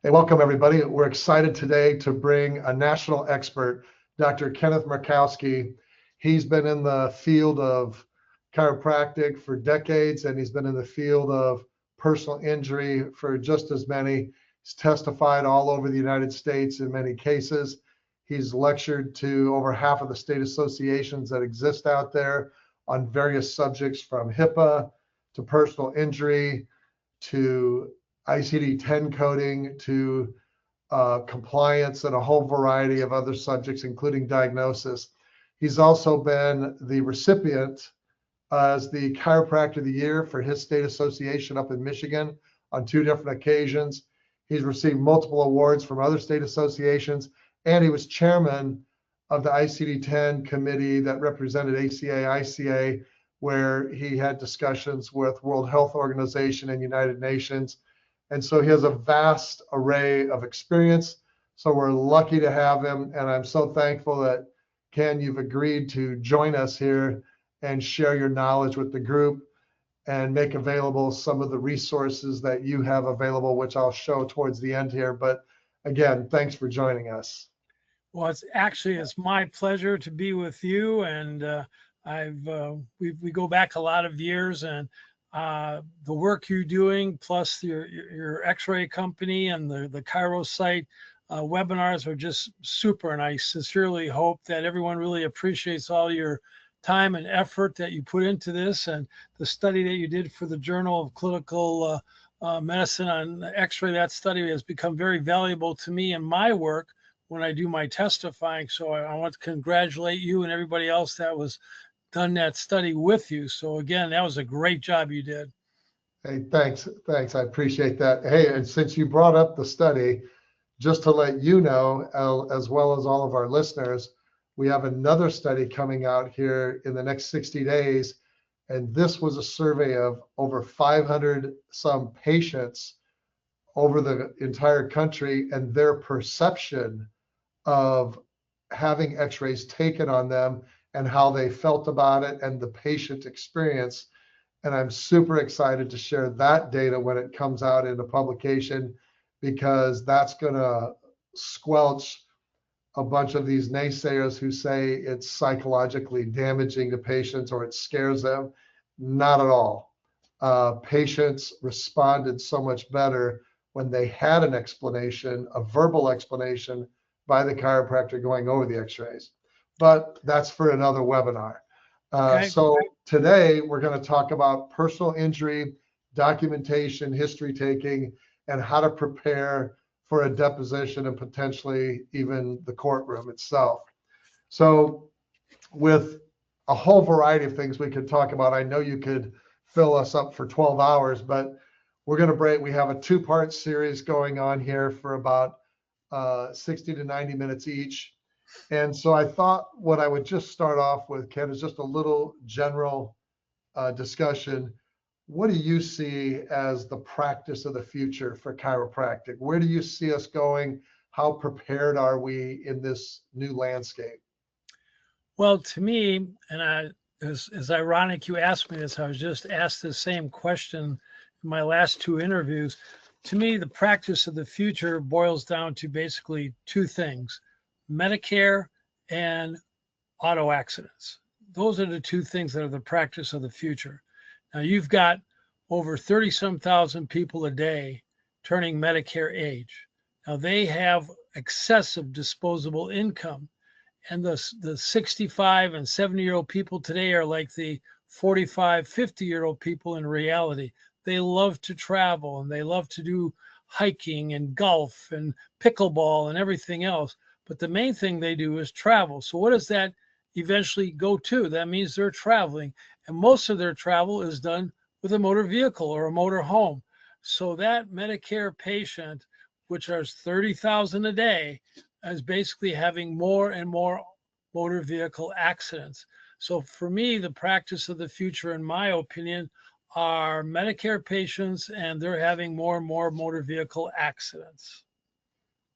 Hey, welcome everybody. We're excited today to bring a national expert, Dr. Kenneth Murkowski. He's been in the field of chiropractic for decades, and he's been in the field of personal injury for just as many. He's testified all over the United States in many cases. He's lectured to over half of the state associations that exist out there on various subjects from HIPAA to personal injury to ICD-10 coding to compliance and a whole variety of other subjects, including diagnosis. He's also been the recipient as the Chiropractor of the Year for his state association up in Michigan on 2 different occasions. He's received multiple awards from other state associations, and he was chairman of the ICD-10 committee that represented ACA, ICA, where he had discussions with World Health Organization and United Nations. And so he has a vast array of experience. So we're lucky to have him. And I'm so thankful that, Ken, you've agreed to join us here and share your knowledge with the group and make available some of the resources that you have available, which I'll show towards the end here. But again, thanks for joining us. Well, it's my pleasure to be with you, and we go back a lot of years, and the work you're doing, plus your X-ray company and the Cairo site webinars are just super, and I sincerely hope that everyone really appreciates all your time and effort that you put into this, and the study that you did for the Journal of Clinical Medicine on X-ray. That study has become very valuable to me in my work when I do my testifying. So I want to congratulate you and everybody else that was done that study with you. So again, that was a great job you did. Hey, thanks. I appreciate that. Hey, and since you brought up the study, just to let you know, as well as all of our listeners, we have another study coming out here in the next 60 days. And this was a survey of over 500 some patients over the entire country and their perception of having x-rays taken on them and how they felt about it and the patient experience. And I'm super excited to share that data when it comes out in a publication, because that's going to squelch a bunch of these naysayers who say it's psychologically damaging to patients or it scares them. Not at all. Patients responded so much better when they had an explanation, a verbal explanation by the chiropractor going over the x-rays. But that's for another webinar. Okay. So today we're going to talk about personal injury, documentation, history taking, and how to prepare for a deposition and potentially even the courtroom itself. So with a whole variety of things we could talk about, I know you could fill us up for 12 hours, but we're going to break. We have a 2-part series going on here for about 60 to 90 minutes each. And so I thought what I would just start off with, Ken, is just a little general discussion. What do you see as the practice of the future for chiropractic? Where do you see us going? How prepared are we in this new landscape? Well, to me, and it's ironic you asked me this, I was just asked the same question in my last 2 interviews. To me, the practice of the future boils down to basically 2 things: Medicare and auto accidents. Those are the 2 things that are the practice of the future. Now, you've got over 30-some thousand people a day turning Medicare age. Now, they have excessive disposable income. And the 65 and 70-year-old people today are like the 45, 50-year-old people in reality. They love to travel and they love to do hiking and golf and pickleball and everything else. But the main thing they do is travel. So what does that eventually go to? That means they're traveling. And most of their travel is done with a motor vehicle or a motor home. So that Medicare patient, which are 30,000 a day, is basically having more and more motor vehicle accidents. So for me, the practice of the future, in my opinion, are Medicare patients, and they're having more and more motor vehicle accidents.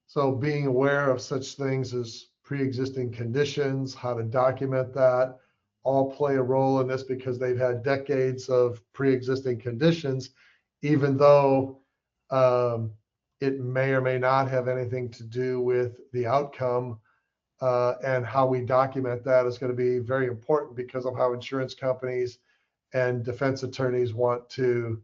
So being aware of such things as pre-existing conditions, how to document that, all play a role in this, because they've had decades of pre-existing conditions, even though it may or may not have anything to do with the outcome, and how we document that is going to be very important because of how insurance companies and defense attorneys want to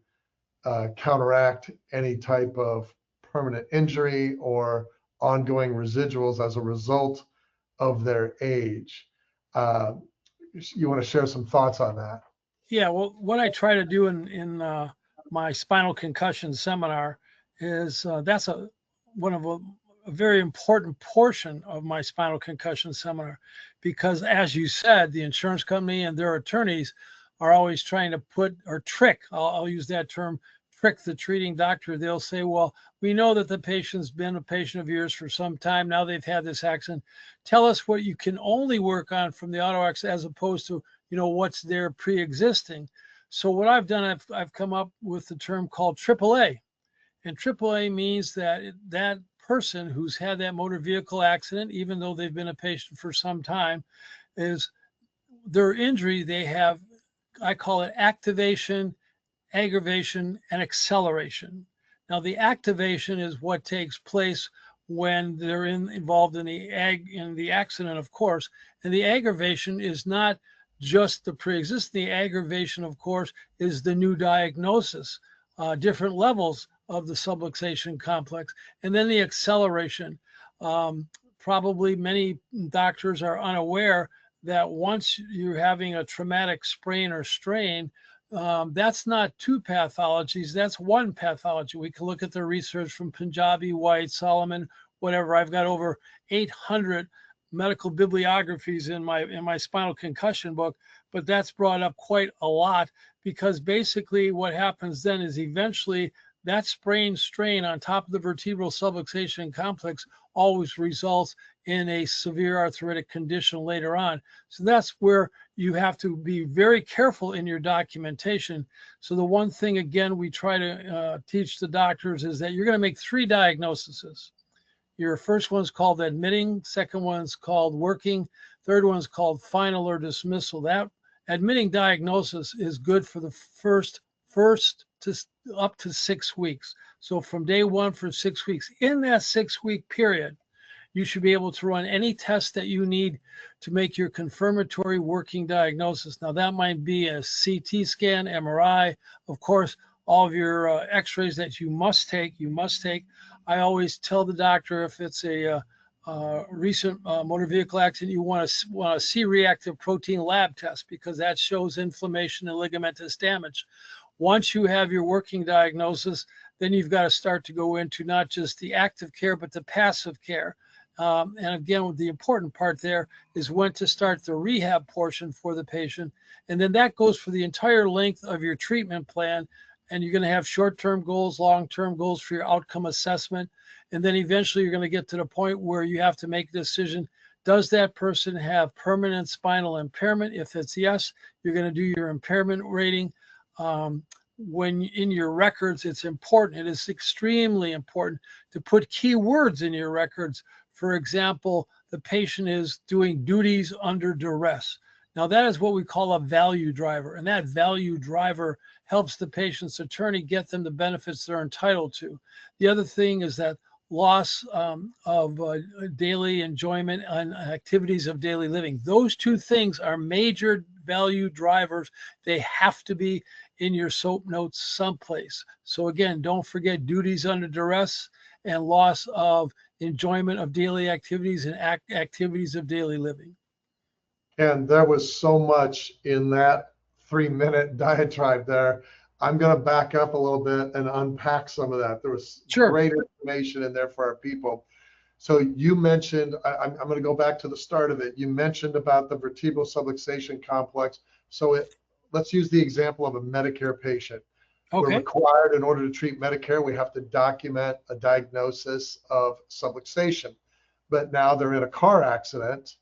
counteract any type of permanent injury or ongoing residuals as a result of their age. You want to share some thoughts on that? Yeah, well, what I try to do in my spinal concussion seminar is that's one of a very important portion of my spinal concussion seminar, because as you said, the insurance company and their attorneys are always trying to put or trick, I'll use that term, trick the treating doctor. They'll say, well, we know that the patient's been a patient of yours for some time. Now they've had this accident. Tell us what you can only work on from the auto accident as opposed to, what's there pre-existing. So what I've done, I've come up with the term called AAA. And AAA means that that person who's had that motor vehicle accident, even though they've been a patient for some time, is their injury, they have, I call it activation, aggravation, and acceleration. Now, the activation is what takes place when they're involved in the accident, of course, and the aggravation is not just the pre-existing. The aggravation, of course, is the new diagnosis, different levels of the subluxation complex, and then the acceleration. Probably many doctors are unaware that once you're having a traumatic sprain or strain, that's not two pathologies, that's one pathology. We can look at the research from Punjabi, White, Solomon, whatever. I've got over 800 medical bibliographies in my spinal concussion book, but that's brought up quite a lot, because basically what happens then is eventually that sprain strain on top of the vertebral subluxation complex always results in a severe arthritic condition later on. So that's where you have to be very careful in your documentation. So the one thing, again, we try to teach the doctors is that you're going to make 3 diagnoses. Your first one's called admitting, second one's called working, third one's called final or dismissal. That admitting diagnosis is good for the first to up to 6 weeks. So from day 1 for 6 weeks. In that 6-week period, you should be able to run any test that you need to make your confirmatory working diagnosis. Now that might be a CT scan, MRI, of course, all of your x-rays that you must take. I always tell the doctor, if it's a recent motor vehicle accident, you want a C-reactive protein lab test, because that shows inflammation and ligamentous damage. Once you have your working diagnosis, then you've got to start to go into not just the active care, but the passive care. And again, the important part there is when to start the rehab portion for the patient. And then that goes for the entire length of your treatment plan. And you're going to have short-term goals, long-term goals for your outcome assessment. And then eventually you're going to get to the point where you have to make a decision. Does that person have permanent spinal impairment? If it's yes, you're going to do your impairment rating. When in your records, it's important. It is extremely important to put key words in your records. For example, the patient is doing duties under duress. Now that is what we call a value driver, and that value driver helps the patient's attorney get them the benefits they're entitled to. The other thing is that loss of daily enjoyment and activities of daily living. Those 2 things are major value drivers. They have to be in your SOAP notes someplace. So again, don't forget duties under duress and loss of enjoyment of daily activities and activities of daily living. And there was so much in that 3-minute diatribe there. I'm going to back up a little bit and unpack some of that. There was great information in there for our people. So you mentioned, I'm going to go back to the start of it. You mentioned about the vertebral subluxation complex. So let's use the example of a Medicare patient. Okay. We're required, in order to treat Medicare, we have to document a diagnosis of subluxation. But now they're in a car accident,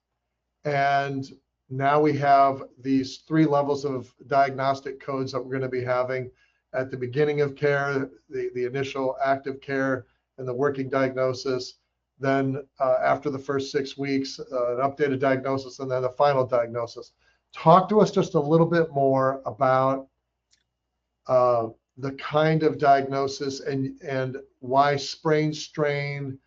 and now we have these 3 levels of diagnostic codes that we're going to be having at the beginning of care, the initial active care and the working diagnosis. Then after the first 6 weeks, an updated diagnosis, and then the final diagnosis. Talk to us just a little bit more about the kind of diagnosis and why sprain, strain,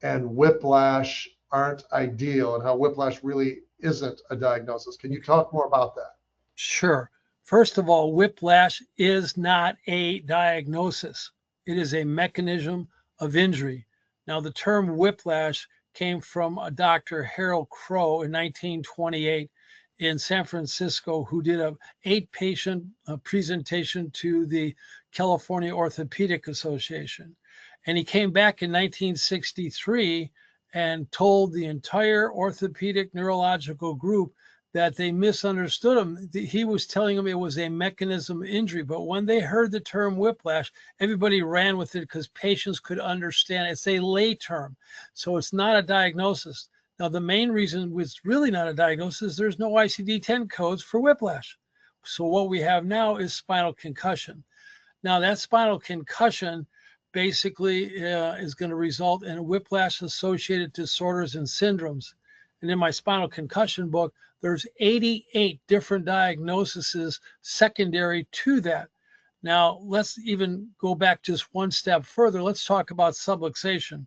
and whiplash aren't ideal, and how whiplash really isn't a diagnosis. Can you talk more about that? Sure. First of all, whiplash is not a diagnosis. It is a mechanism of injury. Now, the term whiplash came from a Dr. Harold Crow in 1928 in San Francisco, who did a 8-patient presentation to the California Orthopedic Association. And he came back in 1963 and told the entire orthopedic neurological group that they misunderstood him. He was telling them it was a mechanism injury, but when they heard the term whiplash, everybody ran with it because patients could understand. It's a lay term, so it's not a diagnosis. Now, the main reason it's really not a diagnosis is there's no ICD-10 codes for whiplash. So what we have now is spinal concussion. Now, that spinal concussion basically is going to result in whiplash-associated disorders and syndromes. And in my spinal concussion book, there's 88 different diagnoses secondary to that. Now, let's even go back just one step further. Let's talk about subluxation.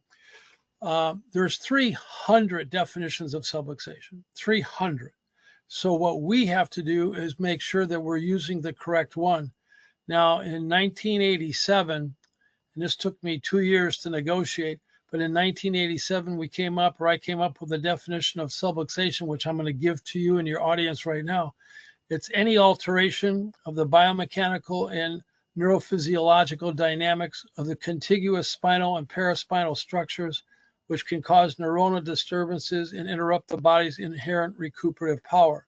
There's 300 definitions of subluxation, 300. So what we have to do is make sure that we're using the correct one. Now, in 1987, and this took me 2 years to negotiate, but in 1987, I came up with a definition of subluxation, which I'm going to give to you and your audience right now. It's any alteration of the biomechanical and neurophysiological dynamics of the contiguous spinal and paraspinal structures, which can cause neuronal disturbances and interrupt the body's inherent recuperative power.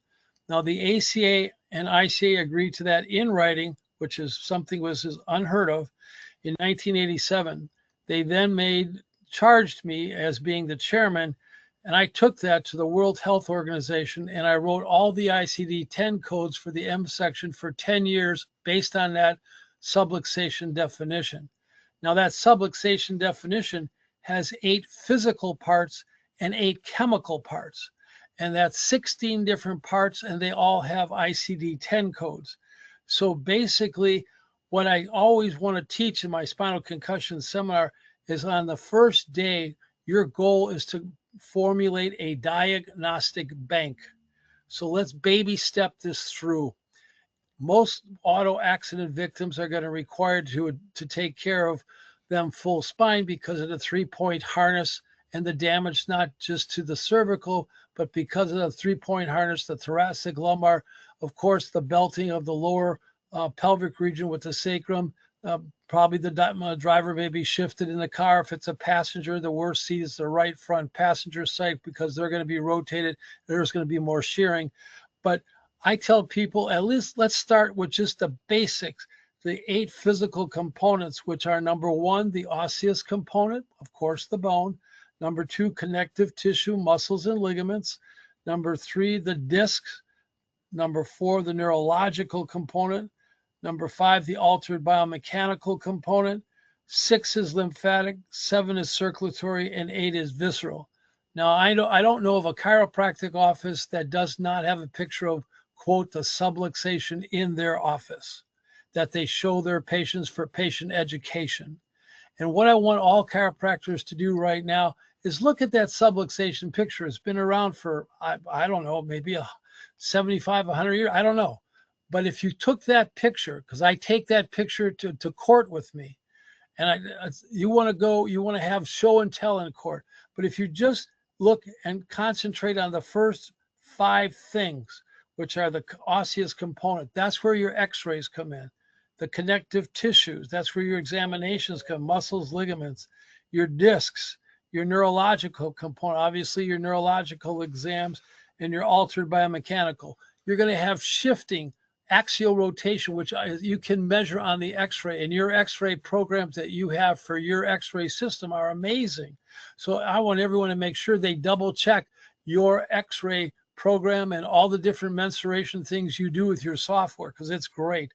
Now, the ACA and ICA agreed to that in writing, which is something which is unheard of, in 1987. They then charged me as being the chairman, and I took that to the World Health Organization, and I wrote all the ICD-10 codes for the M section for 10 years based on that subluxation definition. Now, that subluxation definition has 8 physical parts and 8 chemical parts, and that's 16 different parts, and they all have ICD-10 codes. So basically, what I always want to teach in my spinal concussion seminar is on the first day, your goal is to formulate a diagnostic bank. So let's baby step this through. Most auto accident victims are going to require to take care of them full spine because of the 3-point harness and the damage, not just to the cervical, but because of the 3-point harness, the thoracic, lumbar, of course, the belting of the lower pelvic region with the sacrum. Probably the driver may be shifted in the car. If it's a passenger, the worst seat is the right front passenger side because they're going to be rotated. There's going to be more shearing. But I tell people, at least let's start with just the basics, the 8 physical components, which are number 1, the osseous component, of course, the bone. Number 2, connective tissue, muscles and ligaments. Number 3, the discs. Number 4, the neurological component. Number 5, the altered biomechanical component. 6 is lymphatic, 7 is circulatory, and 8 is visceral. Now, I don't know of a chiropractic office that does not have a picture of, quote, the subluxation in their office, that they show their patients for patient education. And what I want all chiropractors to do right now is look at that subluxation picture. It's been around for, I don't know, maybe 75, 100 years, I don't know. But if you took that picture, because I take that picture to court with me, and you want to have show and tell in court. But if you just look and concentrate on the first 5 things, which are the osseous component, that's where your x-rays come in. The connective tissues, that's where your examinations come, muscles, ligaments, your discs, your neurological component, obviously your neurological exams, and your altered biomechanical. You're going to have shifting, axial rotation, which you can measure on the x-ray, and your x-ray programs that you have for your x-ray system are amazing. So I want everyone to make sure they double check your x-ray program and all the different mensuration things you do with your software, because it's great.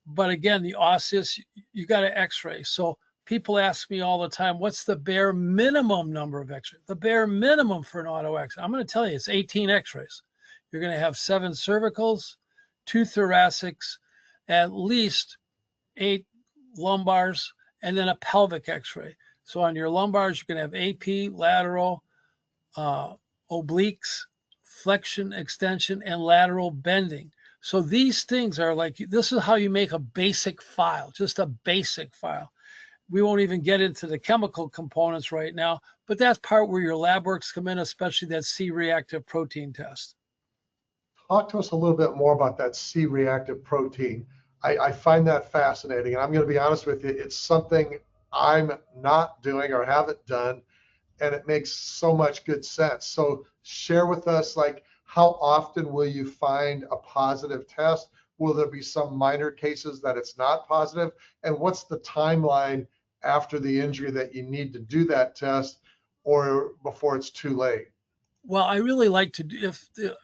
But again, the osseous, you got to x-ray. So people ask me all the time, what's the bare minimum number of x-rays? The bare minimum for an auto x-ray, I'm going to tell you, it's 18 x-rays. You're going to have 7 cervicals, 2 thoracics, at least 8 lumbars, and then a pelvic x-ray. So on your lumbars, you're going to have AP, lateral, obliques, flexion, extension, and lateral bending. So these things are like, this is how you make a basic file, just a basic file. We won't even get into the chemical components right now, but that's part where your lab works come in, especially that C-reactive protein test. Talk to us a little bit more about that C-reactive protein. I find that fascinating, and I'm going to be honest with you, it's something I'm not doing or haven't done, and it makes so much good sense. So share with us, like, how often will you find a positive test? Will there be some minor cases that it's not positive? And what's the timeline after the injury that you need to do that test, or before it's too late? Well, I really like to do,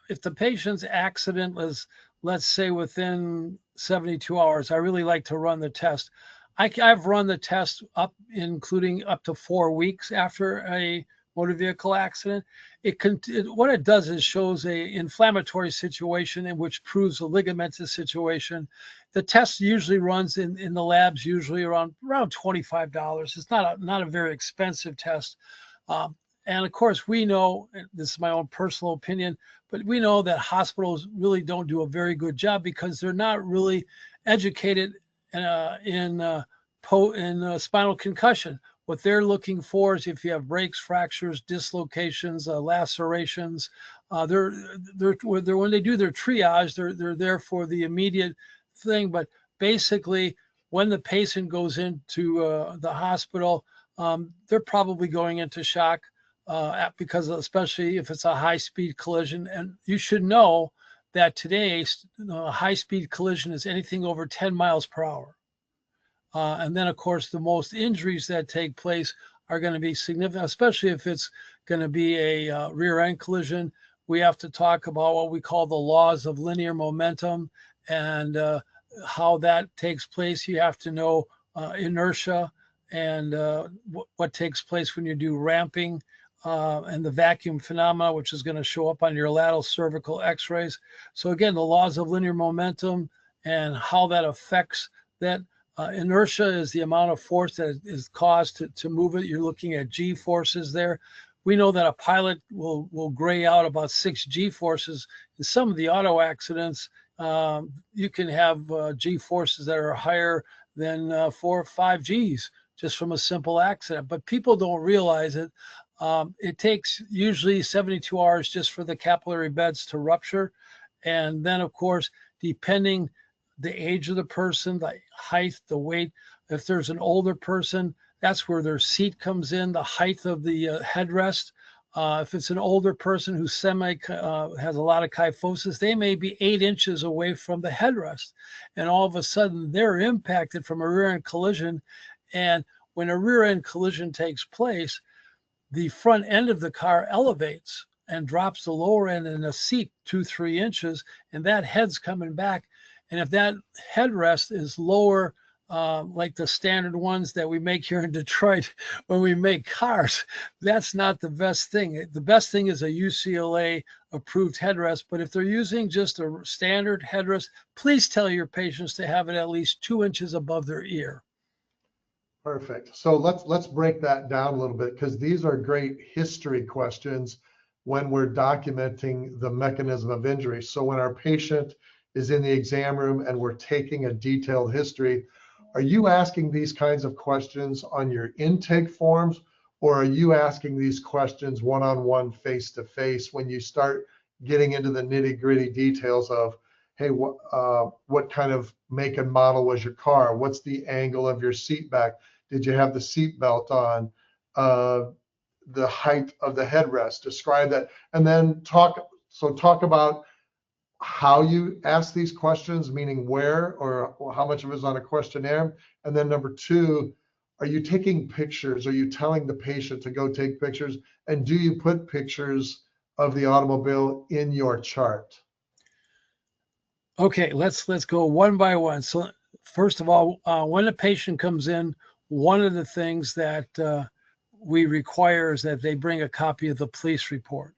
if the patient's accident was, let's say, within 72 hours, I really like to run the test. I've run the test up, including up to 4 weeks after a motor vehicle accident. What it does is shows a inflammatory situation in which proves a ligamentous situation. The test usually runs in the labs, usually around $25. It's not a very expensive test. And of course, we know, this is my own personal opinion, but we know that hospitals really don't do a very good job because they're not really educated in spinal concussion. What they're looking for is if you have breaks, fractures, dislocations, lacerations. When they do their triage, they're there for the immediate thing. But basically, when the patient goes into the hospital, they're probably going into shock. Because especially if it's a high-speed collision, and you should know that today a high-speed collision is anything over 10 miles per hour. And then, of course, the most injuries that take place are going to be significant, especially if it's going to be a rear-end collision. We have to talk about what we call the laws of linear momentum and how that takes place. You have to know inertia and what takes place when you do ramping. And the vacuum phenomena, which is going to show up on your lateral cervical x-rays. So again, the laws of linear momentum and how that affects that. Inertia is the amount of force that is caused to move it. You're looking at G forces there. We know that a pilot will gray out about 6 G forces. In some of the auto accidents, you can have G forces that are higher than 4 or 5 Gs just from a simple accident. But people don't realize it. It takes usually 72 hours just for the capillary beds to rupture. And then, of course, depending the age of the person, the height, the weight, if there's an older person, that's where their seat comes in, the height of the headrest. If it's an older person who has a lot of kyphosis, they may be 8 inches away from the headrest. And all of a sudden, they're impacted from a rear-end collision. And when a rear-end collision takes place, the front end of the car elevates and drops the lower end in a seat 2-3 inches, and that head's coming back. And if that headrest is lower, like the standard ones that we make here in Detroit when we make cars, that's not the best thing. The best thing is a UCLA approved headrest. But if they're using just a standard headrest, please tell your patients to have it at least 2 inches above their ear. Perfect. So let's break that down a little bit, because these are great history questions when we're documenting the mechanism of injury. So when our patient is in the exam room and we're taking a detailed history, are you asking these kinds of questions on your intake forms, or are you asking these questions one-on-one, face-to-face, when you start getting into the nitty-gritty details of, hey, what kind of make and model was your car? What's the angle of your seat back? Did you have the seat belt on? The height of the headrest, describe that. And then talk about how you ask these questions, meaning where or how much of it is on a questionnaire. And then number 2, are you taking pictures? Are you telling the patient to go take pictures? And do you put pictures of the automobile in your chart? Okay, let's go one by one. So first of all, when a patient comes in, one of the things that we require is that they bring a copy of the police report.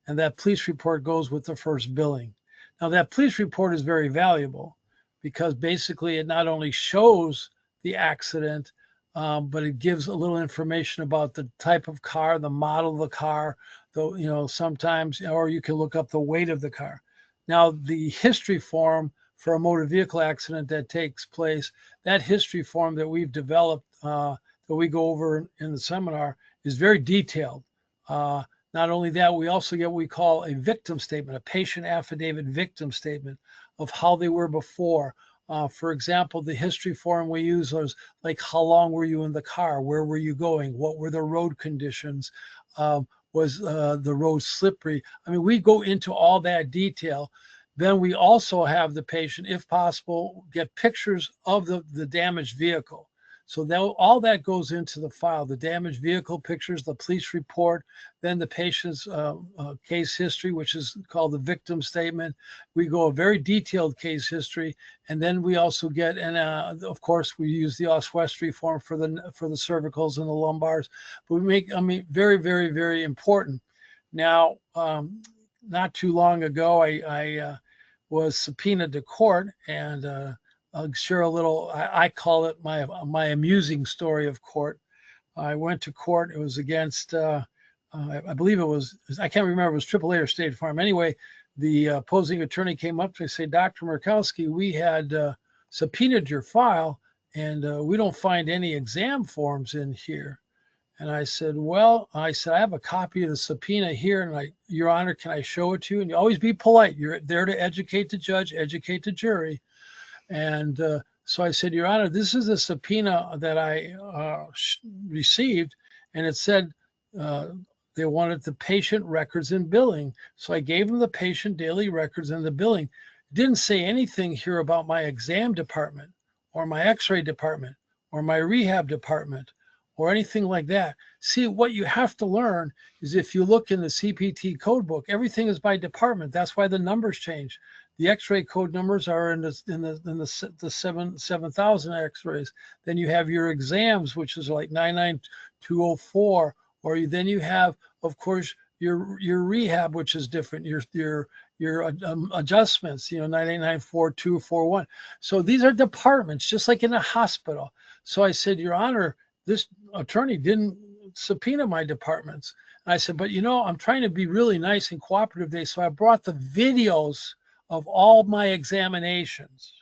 And that police report goes with the first billing. Now, that police report is very valuable because basically it not only shows the accident, but it gives a little information about the type of car, the model of the car, though, sometimes, or you can look up the weight of the car. Now, the history form for a motor vehicle accident that takes place, that history form that we've developed, that we go over in the seminar, is very detailed. Not only that, we also get what we call a victim statement, a patient affidavit victim statement of how they were before. For example, the history form we use was like, how long were you in the car? Where were you going? What were the road conditions? Was the road slippery? I mean, we go into all that detail. Then we also have the patient, if possible, get pictures of the damaged vehicle. So all that goes into the file, the damaged vehicle pictures, the police report, then the patient's case history, which is called the victim statement. We go a very detailed case history. And then we also get, and of course, we use the oswestry form for the cervicals and the lumbars. But we make, very, very, very important. Now, not too long ago, I was subpoenaed to court, and I'll share a little, I call it my amusing story of court. I went to court. It was against, I believe it was, I can't remember, it was AAA or State Farm. Anyway, the opposing attorney came up to me and said, Dr. Murkowski, we had subpoenaed your file, and we don't find any exam forms in here. And I said, I have a copy of the subpoena here, and Your Honor, can I show it to you? And you always be polite. You're there to educate the judge, educate the jury. And so I said, Your Honor, this is a subpoena that I received, and it said they wanted the patient records and billing. So I gave them the patient daily records and the billing. It didn't say anything here about my exam department or my x-ray department or my rehab department or anything like that. See, what you have to learn is, if you look in the CPT code book, everything is by department. That's why the numbers change. The X-ray code numbers are in the 7,000 X-rays. Then you have your exams, which is like 99204, or then you have, of course, your rehab, which is different. Your adjustments, 9894241. So these are departments, just like in a hospital. So I said, Your Honor, this attorney didn't subpoena my departments. And I said, but I'm trying to be really nice and cooperative today, so I brought the videos of all my examinations.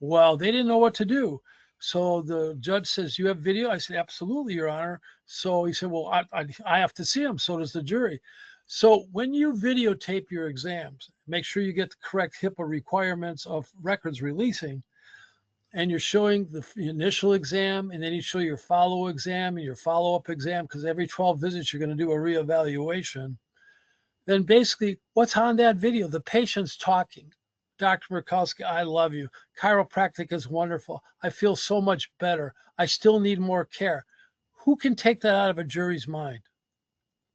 Well, they didn't know what to do. So the judge says, you have video? I said, absolutely, Your Honor. So he said, well, I have to see them. So does the jury. So when you videotape your exams, make sure you get the correct HIPAA requirements of records releasing, and you're showing the initial exam, and then you show your follow exam and your follow-up exam, because every 12 visits, you're going to do a reevaluation. Then basically, what's on that video? The patient's talking. Dr. Murkowski, I love you. Chiropractic is wonderful. I feel so much better. I still need more care. Who can take that out of a jury's mind?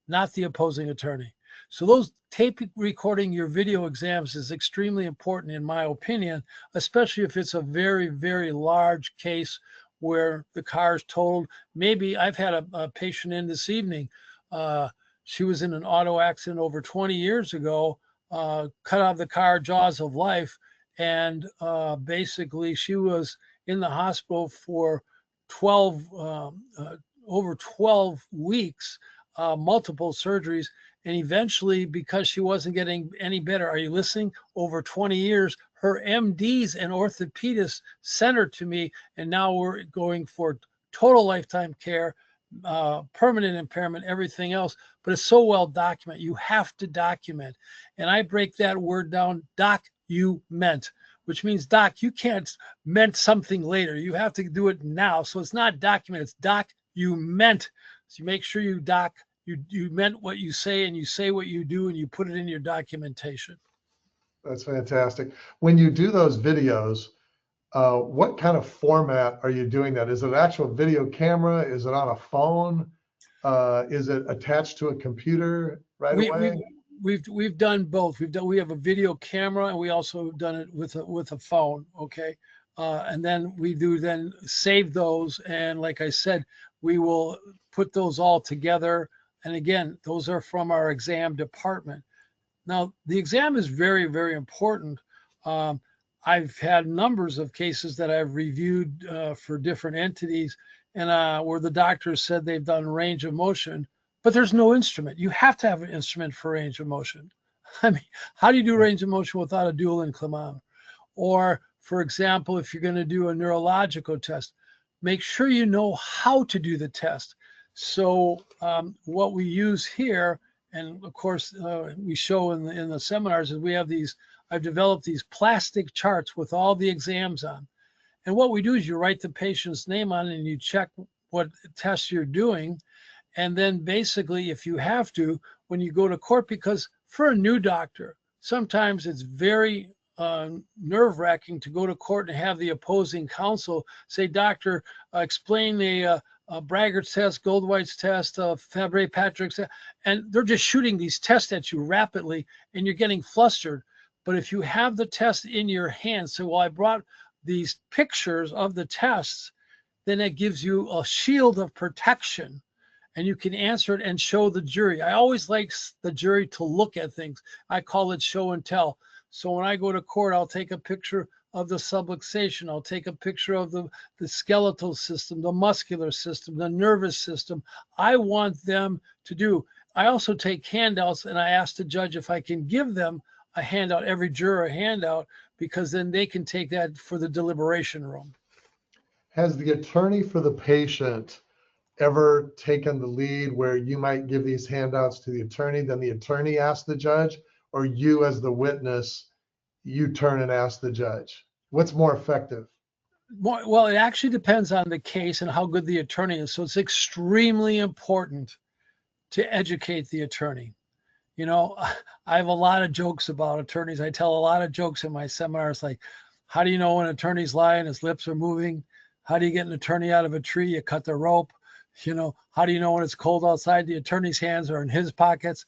Not the opposing attorney. So those tape recording your video exams is extremely important, in my opinion, especially if it's a very, very large case where the car is totaled. Maybe I've had a patient in this evening. She was in an auto accident over 20 years ago, cut out of the car, jaws of life. And basically she was in the hospital for over 12 weeks, multiple surgeries. And eventually, because she wasn't getting any better, are you listening? Over 20 years, her MDs and orthopedists sent her to me. And now we're going for total lifetime care, permanent impairment, everything else. But it's so well documented. You have to document. And I break that word down, document, which means doc, you can't meant something later. You have to do it now. So it's not document, it's document. So you make sure you you meant what you say, and you say what you do, and you put it in your documentation. That's fantastic. When you do those videos, what kind of format are you doing that? Is it an actual video camera? Is it on a phone? Is it attached to a computer away? We've done both. We have a video camera, and we also have done it with a phone. Okay. And then we save those. And like I said, we will put those all together. And again, those are from our exam department. Now, the exam is very, very important. I've had numbers of cases that I've reviewed for different entities, and where the doctors said they've done range of motion, but there's no instrument. You have to have an instrument for range of motion. I mean, how do you do range of motion without a dual inclinometer? Or, for example, if you're going to do a neurological test, make sure you know how to do the test. So what we use here, and of course we show in the seminars, is we have these, I've developed these plastic charts with all the exams on. And what we do is you write the patient's name on it and you check what tests you're doing. And then basically, if you have to, when you go to court, because for a new doctor, sometimes it's very nerve-wracking to go to court and have the opposing counsel say, doctor, explain the Braggart's test, Goldwhite's test, Fabry-Patrick's test, and they're just shooting these tests at you rapidly and you're getting flustered. But if you have the test in your hand, so well, I brought these pictures of the tests, then it gives you a shield of protection and you can answer it and show the jury. I always like the jury to look at things. I call it show and tell. So when I go to court, I'll take a picture of the subluxation. I'll take a picture of the skeletal system, the muscular system, the nervous system. I want them to do. I also take handouts and I ask the judge if I can give them a handout, every juror a handout, because then they can take that for the deliberation room. Has the attorney for the patient ever taken the lead where you might give these handouts to the attorney, then the attorney asks the judge, or you as the witness, you turn and ask the judge? What's more effective? Well, it actually depends on the case and how good the attorney is. So it's extremely important to educate the attorney. You know, I have a lot of jokes about attorneys. I tell a lot of jokes in my seminars, like, how do you know when an attorney's lying? His lips are moving. How do you get an attorney out of a tree? You cut the rope. You know, how do you know when it's cold outside? The attorney's hands are in his pockets.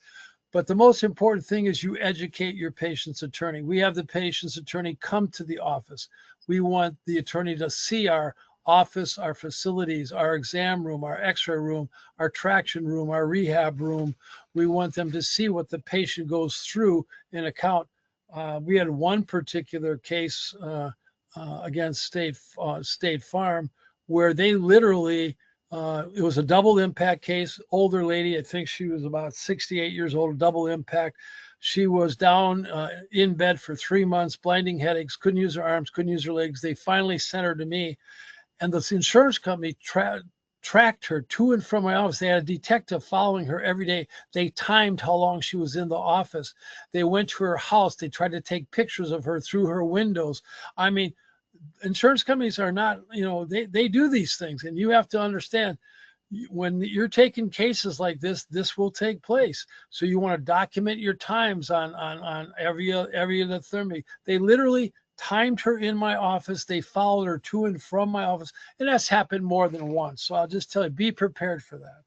But the most important thing is you educate your patient's attorney. We have the patient's attorney come to the office. We want the attorney to see our office, our facilities, our exam room, our x-ray room, our traction room, our rehab room. We want them to see what the patient goes through in account. We had one particular case against State Farm where they literally, it was a double impact case, older lady, I think she was about 68 years old, double impact. She was down in bed for 3 months, blinding headaches, couldn't use her arms, couldn't use her legs. They finally sent her to me. And the insurance company tracked her to and from my office. They had a detective following her every day. They timed how long she was in the office. They went to her house. They tried to take pictures of her through her windows. I mean, insurance companies are not, you know, they do these things. And you have to understand, when you're taking cases like this will take place. So you want to document your times on every other therapy. They literally timed her in my office. They followed her to and from my office. And that's happened more than once. So I'll just tell you, be prepared for that.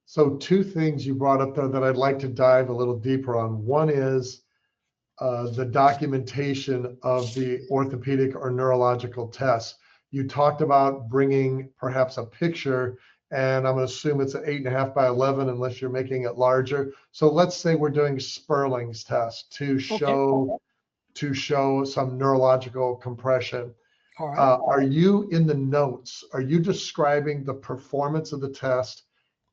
So two things you brought up there that I'd like to dive a little deeper on. One is the documentation of the orthopedic or neurological tests. You talked about bringing perhaps a picture, and I'm going to assume it's an 8.5 by 11 unless you're making it larger. So let's say we're doing Sperling's test to show some neurological compression. All right. Are you in the notes? Are you describing the performance of the test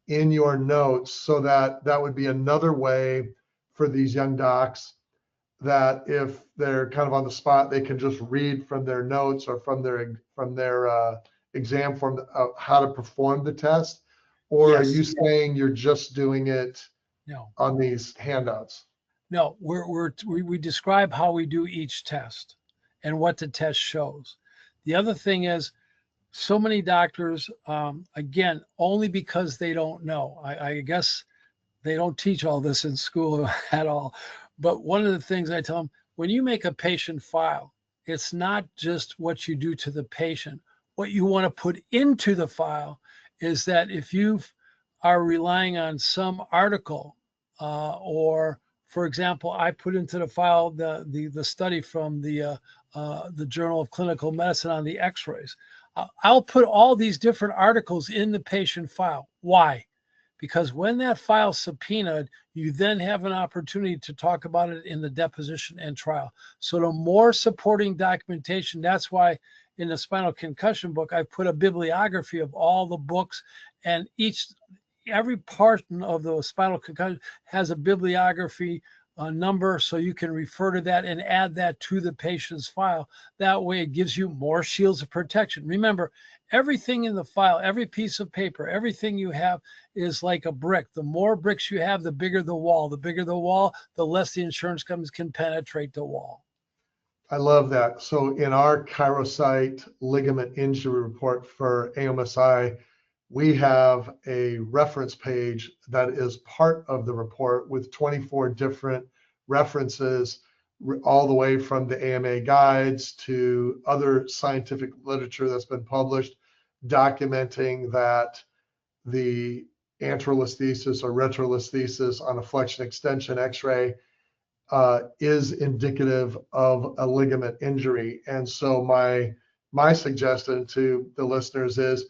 in your notes, so that would be another way for these young docs that if they're kind of on the spot, they can just read from their notes or from their exam form how to perform the test? Or Yes. are you saying you're just doing it No. on these handouts? No, we describe how we do each test and what the test shows. The other thing is, so many doctors, again, only because they don't know. I guess they don't teach all this in school at all. But one of the things I tell them, when you make a patient file, it's not just what you do to the patient. What you want to put into the file is that if you are relying on some article or, for example, I put into the file the study from the Journal of Clinical Medicine on the x-rays. I'll put all these different articles in the patient file. Why? because when that file's subpoenaed, you then have an opportunity to talk about it in the deposition and trial. So the more supporting documentation, that's why in the spinal concussion book, I put a bibliography of all the books, and every part of the spinal concussion has a bibliography number, so you can refer to that and add that to the patient's file. That way it gives you more shields of protection. Remember, everything in the file, every piece of paper, everything you have is like a brick. The more bricks you have, the bigger the wall. The bigger the wall, the less the insurance companies can penetrate the wall. I love that. So in our chirocyte ligament injury report for AMSI, we have a reference page that is part of the report with 24 different references, all the way from the AMA guides to other scientific literature that's been published, documenting that the anterolisthesis or retrolisthesis on a flexion extension x-ray is indicative of a ligament injury. And so my suggestion to the listeners is,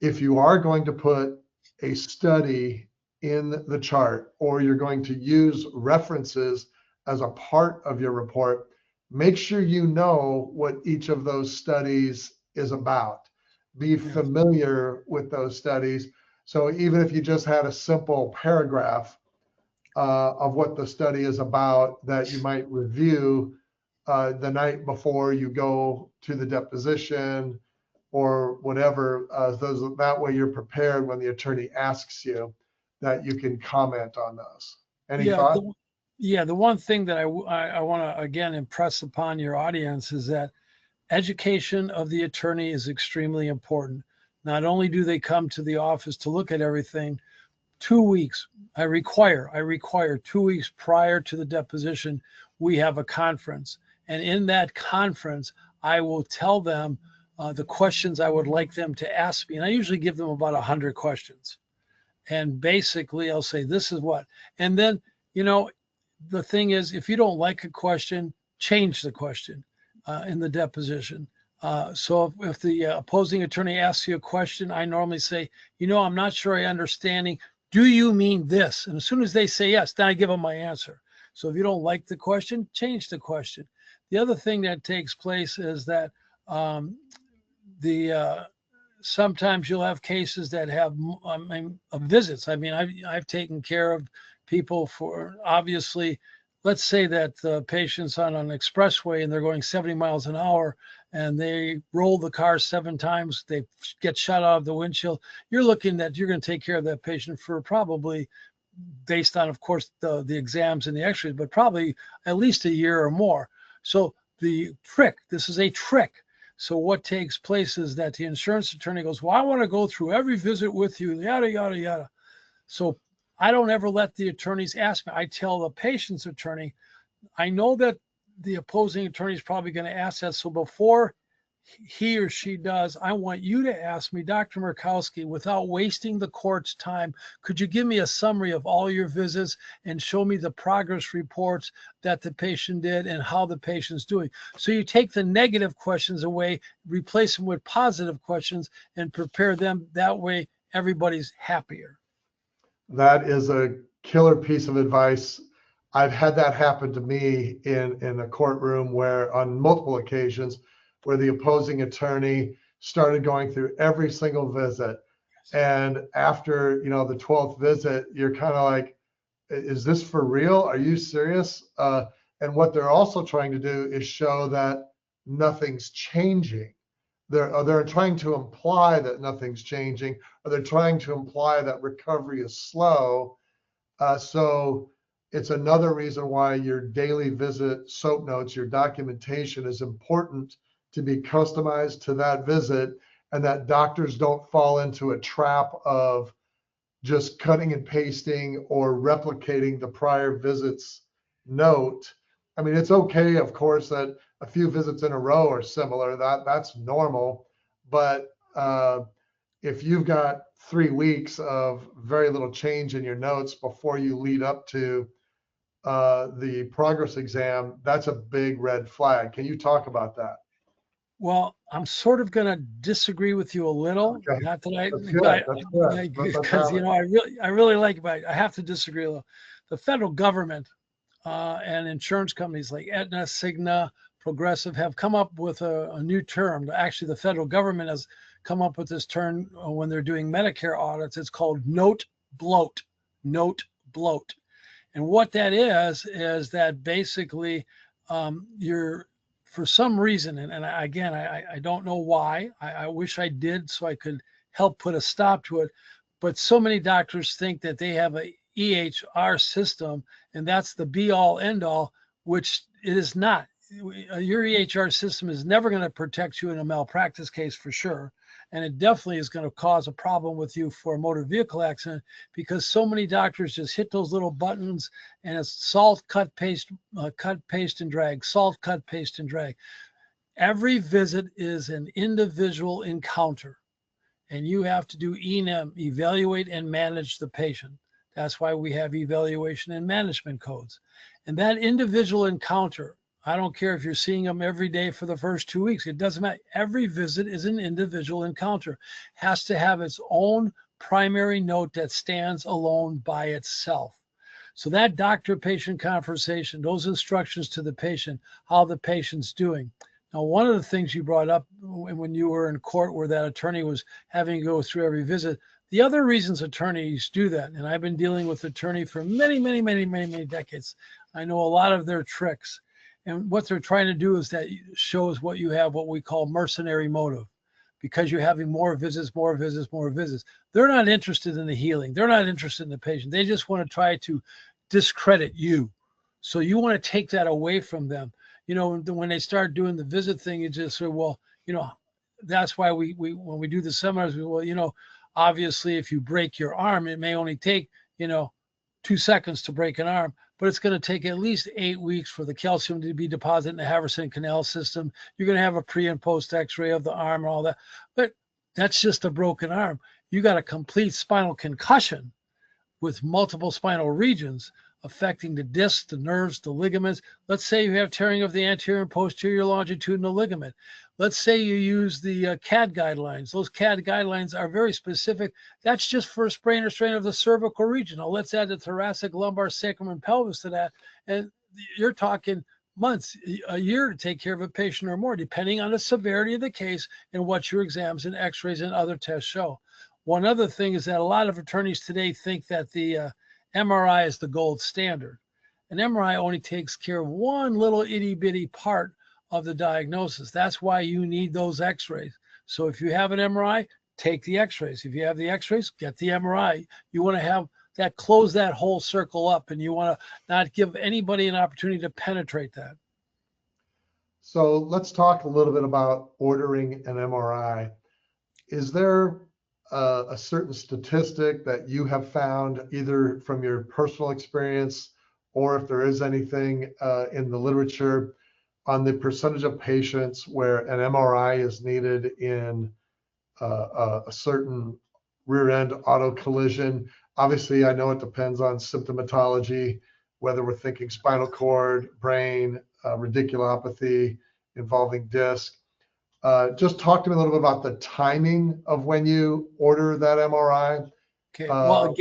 if you are going to put a study in the chart, or you're going to use references as a part of your report, make sure you know what each of those studies is about. Be familiar with those studies. So even if you just had a simple paragraph of what the study is about that you might review the night before you go to the deposition or whatever, that way you're prepared when the attorney asks you, that you can comment on those. Any thoughts? The one thing that I want to again impress upon your audience is that education of the attorney is extremely important. Not only do they come to the office to look at everything, 2 weeks, I require 2 weeks prior to the deposition, we have a conference. And in that conference, I will tell them the questions I would like them to ask me. And I usually give them about 100 questions. And basically, I'll say, this is what. And then, the thing is, if you don't like a question, change the question in the deposition. So if the opposing attorney asks you a question, I normally say, I'm not sure I understanding. Do you mean this? And as soon as they say yes, then I give them my answer. So if you don't like the question, change the question. The other thing that takes place is that sometimes you'll have cases that have visits. I mean, I've taken care of people for, obviously, let's say that the patient's on an expressway and they're going 70 miles an hour and they roll the car 7 times, they get shot out of the windshield. You're looking that you're going to take care of that patient for probably, based on, of course, the exams and the x-rays, but probably at least a year or more. So this is a trick. So what takes place is that the insurance attorney goes, well, I want to go through every visit with you, yada, yada, yada. So I don't ever let the attorneys ask me. I tell the patient's attorney, I know that the opposing attorney is probably going to ask that. So before he or she does, I want you to ask me, Dr. Murkowski, without wasting the court's time, could you give me a summary of all your visits and show me the progress reports that the patient did and how the patient's doing? So you take the negative questions away, replace them with positive questions, and prepare them. That way, everybody's happier. That is a killer piece of advice. I've had that happen to me in a courtroom where, on multiple occasions, where the opposing attorney started going through every single visit. And after, the 12th visit, you're kind of like, is this for real? Are you serious? And what they're also trying to do is show that nothing's changing. They're trying to imply that nothing's changing, or they're trying to imply that recovery is slow. So it's another reason why your daily visit SOAP notes, your documentation, is important to be customized to that visit, and that doctors don't fall into a trap of just cutting and pasting or replicating the prior visit's note. I mean, it's okay, of course, that a few visits in a row are similar. That's normal. But if you've got 3 weeks of very little change in your notes before you lead up to the progress exam, that's a big red flag. Can you talk about that? Well, I'm sort of going to disagree with you a little. Okay, Not that I, that's good. That's good. Let's because have it. I really like, but I have to disagree a little. The federal government and insurance companies like Aetna, Cigna, Progressive have come up with a new term. Actually, the federal government has come up with this term when they're doing Medicare audits. It's called note bloat. Note bloat. And what that is that basically you're, for some reason, and again, I don't know why. I wish I did so I could help put a stop to it. But so many doctors think that they have a EHR system and that's the be all end all, which it is not. Your EHR system is never going to protect you in a malpractice case for sure. And it definitely is going to cause a problem with you for a motor vehicle accident because so many doctors just hit those little buttons and it's salt, cut, paste, and drag, salt, cut, paste, and drag. Every visit is an individual encounter and you have to do ENM, evaluate and manage the patient. That's why we have evaluation and management codes. And that individual encounter, I don't care if you're seeing them every day for the first 2 weeks, it doesn't matter. Every visit is an individual encounter, has to have its own primary note that stands alone by itself. So that doctor-patient conversation, those instructions to the patient, how the patient's doing. Now, one of the things you brought up when you were in court where that attorney was having to go through every visit, the other reasons attorneys do that, and I've been dealing with attorney for many decades. I know a lot of their tricks. And what they're trying to do is that shows what you have, what we call mercenary motive, because you're having more visits. They're not interested in the healing. They're not interested in the patient. They just want to try to discredit you. So you want to take that away from them. You know, when they start doing the visit thing, you just say, well, you know, that's why we when we do the seminars, well, you know, obviously if you break your arm, it may only take, 2 seconds to break an arm, but it's going to take at least 8 weeks for the calcium to be deposited in the Haverson canal system. You're going to have a pre and post x-ray of the arm and all that, but that's just a broken arm. You got a complete spinal concussion with multiple spinal regions affecting the discs, the nerves, the ligaments. Let's say you have tearing of the anterior and posterior longitudinal ligament. Let's say you use the CAD guidelines. Those CAD guidelines are very specific. That's just for a sprain or strain of the cervical region. Now let's add the thoracic, lumbar, sacrum, and pelvis to that. And you're talking months, a year to take care of a patient or more, depending on the severity of the case and what your exams and x-rays and other tests show. One other thing is that a lot of attorneys today think that the MRI is the gold standard. An MRI only takes care of one little itty bitty part of the diagnosis. That's why you need those x-rays. So if you have an MRI, take the x-rays. If you have the x-rays, get the MRI. You want to have that, close that whole circle up, and you want to not give anybody an opportunity to penetrate that. So let's talk a little bit about ordering an MRI. Is there a certain statistic that you have found, either from your personal experience or if there is anything in the literature, on the percentage of patients where an MRI is needed in a certain rear end auto collision? Obviously, I know it depends on symptomatology, whether we're thinking spinal cord, brain, radiculopathy involving disc. Just talk to me a little bit about the timing of when you order that MRI. Okay. Well,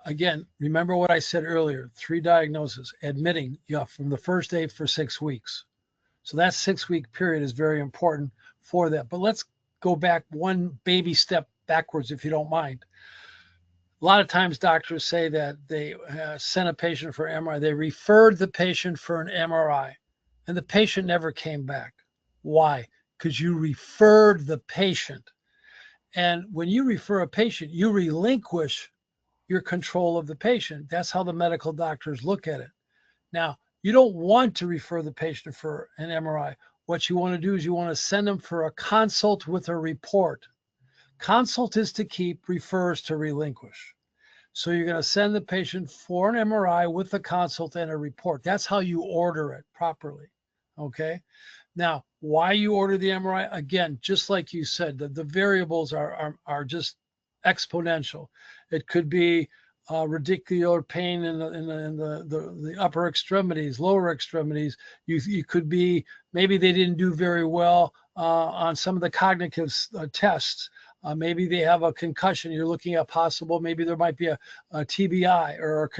again, remember what I said earlier, 3 diagnoses, admitting from the first day for 6 weeks. So that 6-week period is very important for that. But let's go back one baby step backwards, if you don't mind. A lot of times doctors say that they sent a patient for MRI. They referred the patient for an MRI and the patient never came back. Why? Because you referred the patient. And when you refer a patient, you relinquish your control of the patient. That's how the medical doctors look at it. Now, you don't want to refer the patient for an MRI. What you want to do is you want to send them for a consult with a report. Consult is to keep, refers to relinquish. So you're going to send the patient for an MRI with a consult and a report. That's how you order it properly. Okay. Now, why you order the MRI? Again, just like you said, the variables are just exponential. It could be radicular pain in the upper extremities, lower extremities. You could be, maybe they didn't do very well on some of the cognitive tests. Maybe they have a concussion. You're looking at possible. Maybe there might be a TBI or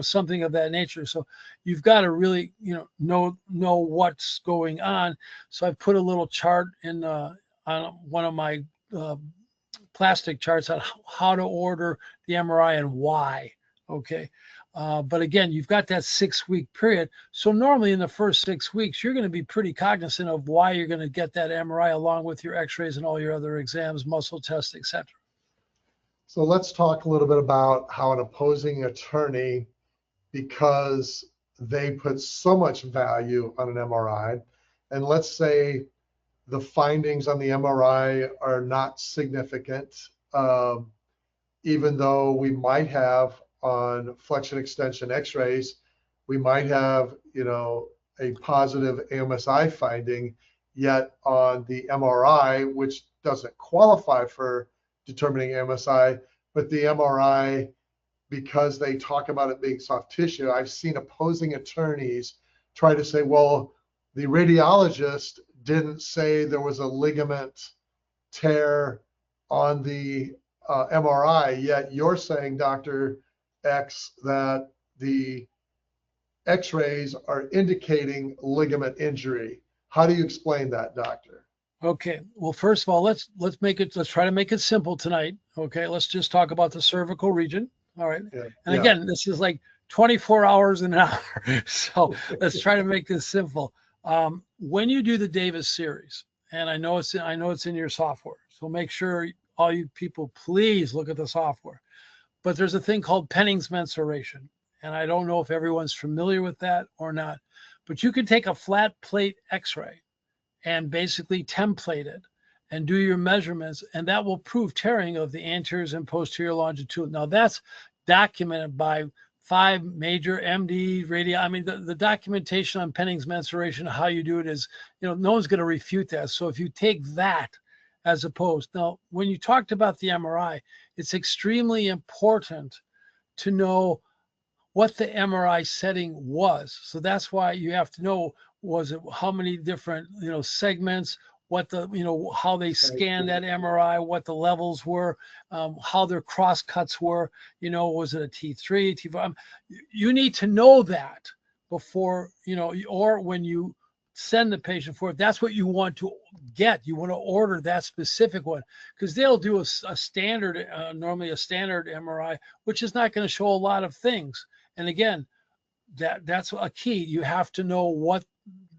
something of that nature. So you've got to really know what's going on. So I put a little chart in on one of my plastic charts on how to order the MRI and why. Okay. But again, you've got that 6-week period. So normally in the first 6 weeks, you're going to be pretty cognizant of why you're going to get that MRI along with your x-rays and all your other exams, muscle tests, etc. So let's talk a little bit about how an opposing attorney, because they put so much value on an MRI, and let's say the findings on the MRI are not significant, even though we might have on flexion extension x-rays, we might have, a positive AMSI finding, yet on the MRI, which doesn't qualify for determining AMSI, but the MRI, because they talk about it being soft tissue, I've seen opposing attorneys try to say, well, the radiologist didn't say there was a ligament tear on the MRI, yet you're saying, Dr. X, that the x-rays are indicating ligament injury. How do you explain that, doctor? Okay. Well, first of all, let's try to make it simple tonight. Okay. Let's just talk about the cervical region. All right. Yeah. And again, this is like 24 hours in an hour. So let's try to make this simple. When you do the Davis series, and I know it's in your software, so make sure all you people, please look at the software. But there's a thing called Penning's mensuration. And I don't know if everyone's familiar with that or not, but you can take a flat plate x-ray and basically template it and do your measurements, and that will prove tearing of the anterior and posterior longitudinal. Now that's documented by 5 major MD radio. I mean, the documentation on Penning's mensuration, how you do it is, no one's going to refute that. So if you take that as opposed, now when you talked about the MRI, it's extremely important to know what the MRI setting was. So that's why you have to know, was it how many different, segments, what the, how they scanned that MRI, what the levels were, how their cross cuts were, was it a T3, T4? You need to know that before, or when you send the patient for it, that's what you want to get. You want to order that specific one, because they'll do a standard, normally a standard MRI, which is not going to show a lot of things. And again, that's a key. You have to know what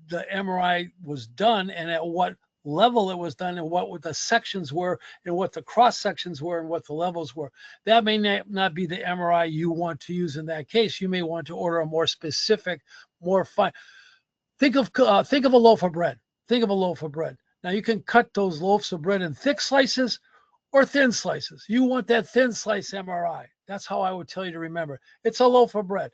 the MRI was done and at what level it was done and what the sections were and what the cross sections were and what the levels were. That may not be the MRI you want to use in that case. You may want to order a more specific, more fine. Think of a loaf of bread. Think of a loaf of bread. Now you can cut those loaves of bread in thick slices or thin slices. You want that thin slice MRI. That's how I would tell you to remember. It's a loaf of bread.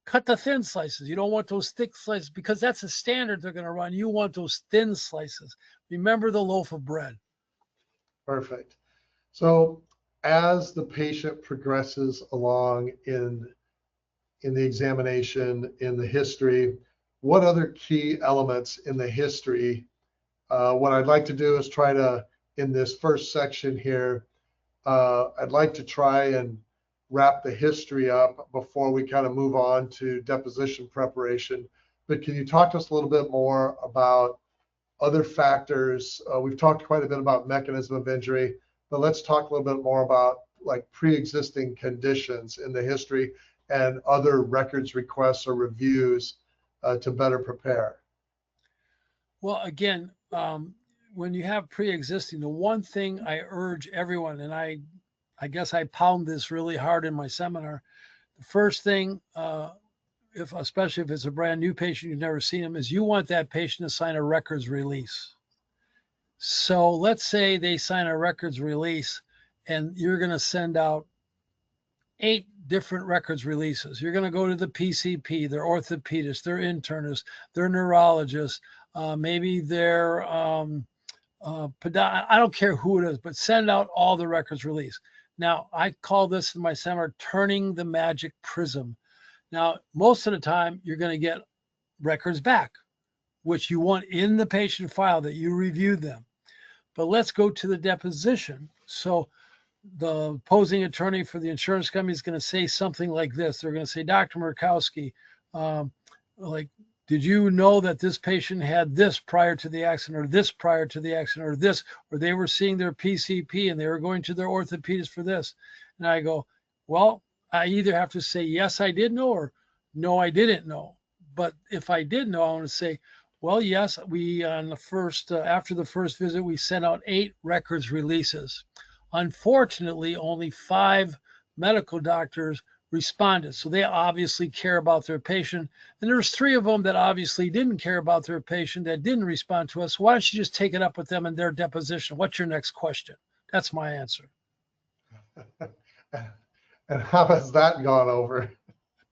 Cut the thin slices. You don't want those thick slices because that's a standard they're going to run. You want those thin slices. Remember the loaf of bread. Perfect. So as the patient progresses along in the examination, in the history, what other key elements in the history? What I'd like to do is try to, in this first section here, I'd like to try and wrap the history up before we kind of move on to deposition preparation. But can you talk to us a little bit more about other factors? We've talked quite a bit about mechanism of injury, but let's talk a little bit more about like pre-existing conditions in the history and other records requests or reviews to better prepare. Well, again, when you have pre-existing, the one thing I urge everyone, and I guess I pound this really hard in my seminar, the first thing, especially if it's a brand new patient, you've never seen them, is you want that patient to sign a records release. So let's say they sign a records release and you're going to send out 8 different records releases. You're going to go to the PCP, their orthopedist, their internist, their neurologist, maybe their I don't care who it is, but send out all the records release. Now, I call this in my seminar, turning the magic prism. Now, most of the time, you're going to get records back. which you want in the patient file that you reviewed them. But let's go to the deposition. So the opposing attorney for the insurance company is going to say something like this. They're going to say, Dr. Murkowski, like, did you know that this patient had this prior to the accident, or this prior to the accident, or this, or they were seeing their PCP and they were going to their orthopedist for this? And I go, well, I either have to say, yes, I did know, or no, I didn't know. But if I did know, I want to say, well, yes, we on the first, after the first visit, we sent out 8 records releases. Unfortunately, only 5 medical doctors responded. So they obviously care about their patient. And there's 3 of them that obviously didn't care about their patient, that didn't respond to us. Why don't you just take it up with them in their deposition? What's your next question? That's my answer. And how has that gone over?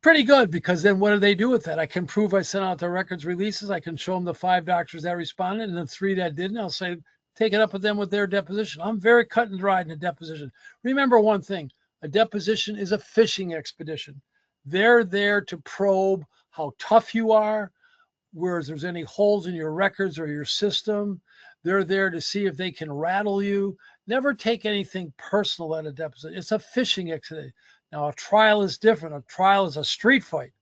Pretty good, because then what do they do with that? I can prove I sent out the records releases. I can show them the 5 doctors that responded and the 3 that didn't. I'll say, take it up with them with their deposition. I'm very cut and dried in a deposition. Remember one thing, a deposition is a fishing expedition. They're there to probe how tough you are, where there's any holes in your records or your system. They're there to see if they can rattle you. Never take anything personal at a deposition. It's a fishing expedition. Now, a trial is different. A trial is a street fight.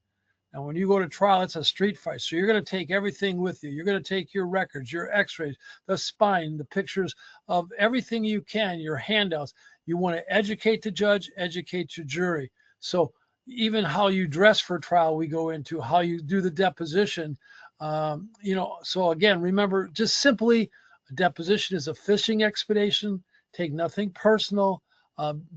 Now, when you go to trial, it's a street fight. So you're going to take everything with you. You're going to take your records, your x-rays, the spine, the pictures of everything you can, your handouts. You want to educate the judge, educate your jury. So even how you dress for trial, we go into how you do the deposition. So again, remember, just simply, a deposition is a fishing expedition. Take nothing personal.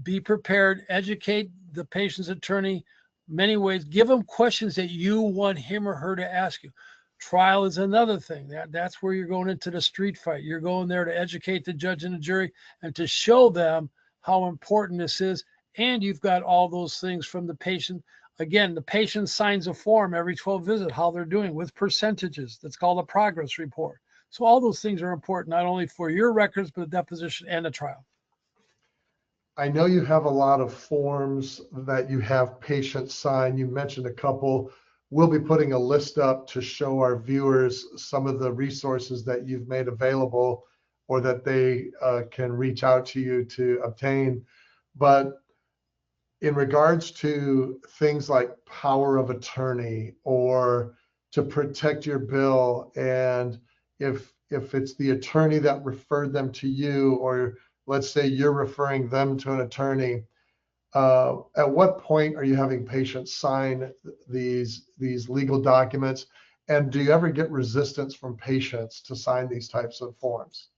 Be prepared. Educate the patient's attorney many ways. Give them questions that you want him or her to ask you. Trial is another thing. That's where you're going into the street fight. You're going there to educate the judge and the jury and to show them how important this is. And you've got all those things from the patient. Again, the patient signs a form every 12 visits, how they're doing with percentages. That's called a progress report. So all those things are important, not only for your records, but the deposition and the trial. I know you have a lot of forms that you have patients sign. You mentioned a couple. We'll be putting a list up to show our viewers some of the resources that you've made available or that they can reach out to you to obtain. But in regards to things like power of attorney or to protect your bill, and if it's the attorney that referred them to you, or let's say you're referring them to an attorney, at what point are you having patients sign these legal documents? And do you ever get resistance from patients to sign these types of forms?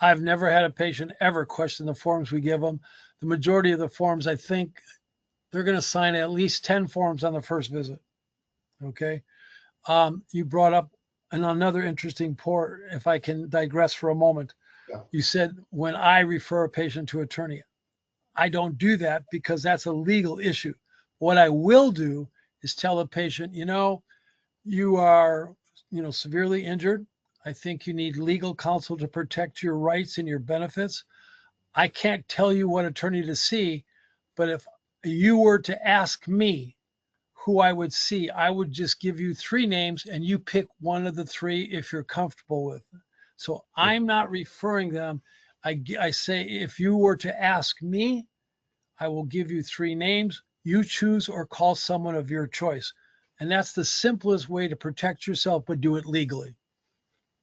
I've never had a patient ever question the forms we give them. The majority of the forms, I think they're going to sign at least 10 forms on the first visit. Okay. You brought up another interesting point, if I can digress for a moment. Yeah. You said, when I refer a patient to attorney, I don't do that because that's a legal issue. What I will do is tell the patient, you are, severely injured. I think you need legal counsel to protect your rights and your benefits. I can't tell you what attorney to see, but if you were to ask me who I would see, I would just give you 3 names and you pick one of the 3 if you're comfortable with it. So I'm not referring them. I say, if you were to ask me, I will give you 3 names. You choose or call someone of your choice. And that's the simplest way to protect yourself, but do it legally.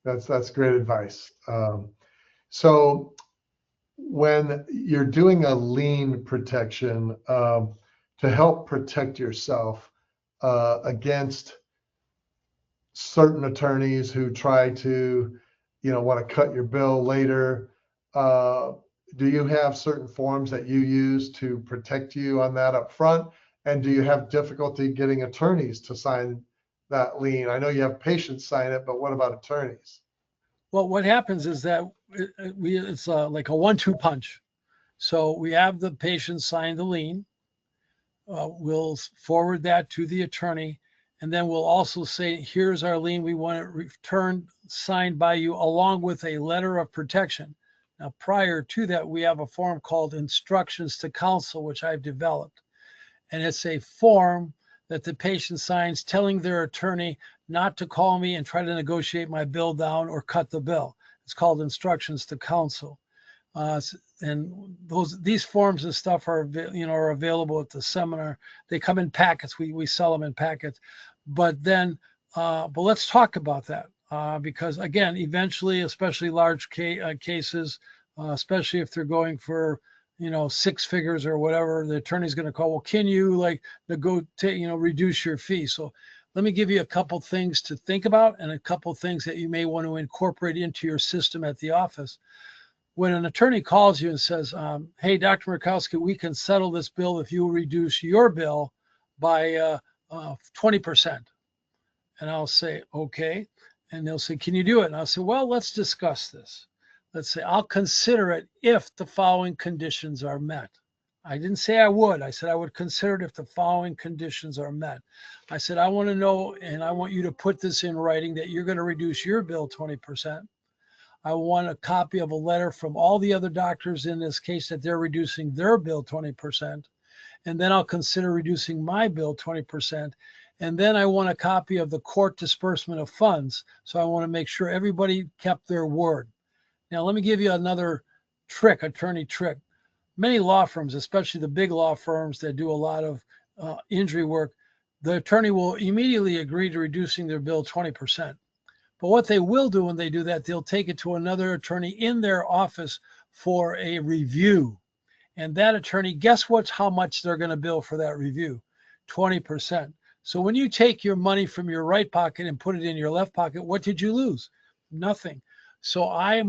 That's great advice. So when you're doing a lien protection, to help protect yourself against certain attorneys who try to, want to cut your bill later, do you have certain forms that you use to protect you on that up front? And do you have difficulty getting attorneys to sign that lien? I know you have patients sign it, but what about attorneys? Well, what happens is that it's like a 1-2 punch. So we have the patient sign the lien. We'll forward that to the attorney. And then we'll also say, here's our lien. We want it returned, signed by you, along with a letter of protection. Now, prior to that, we have a form called Instructions to Counsel, which I've developed. And it's a form that the patient signs telling their attorney not to call me and try to negotiate my bill down or cut the bill. It's called instructions to counsel. And these forms and stuff are available at the seminar. They come in packets. We sell them in packets. But let's talk about that because again, eventually, especially large cases, especially if they're going for 6 figures or whatever, the attorney's going to call. Well, can you reduce your fee? So let me give you a couple things to think about and a couple things that you may want to incorporate into your system at the office. When an attorney calls you and says, hey, Dr. Murkowski, we can settle this bill if you reduce your bill by 20%. And I'll say, okay. And they'll say, can you do it? And I'll say, well, let's discuss this. Let's say, I'll consider it if the following conditions are met. I didn't say I would. I said I would consider it if the following conditions are met. I said, I want to know, and I want you to put this in writing that you're going to reduce your bill 20%. I want a copy of a letter from all the other doctors in this case that they're reducing their bill 20%. And then I'll consider reducing my bill 20%. And then I want a copy of the court disbursement of funds. So I want to make sure everybody kept their word. Now, let me give you another trick, attorney trick. Many law firms, especially the big law firms that do a lot of injury work, the attorney will immediately agree to reducing their bill 20%. But what they will do when they do that, they'll take it to another attorney in their office for a review. And that attorney, guess how much they're going to bill for that review? 20%. So when you take your money from your right pocket and put it in your left pocket, what did you lose? Nothing. So I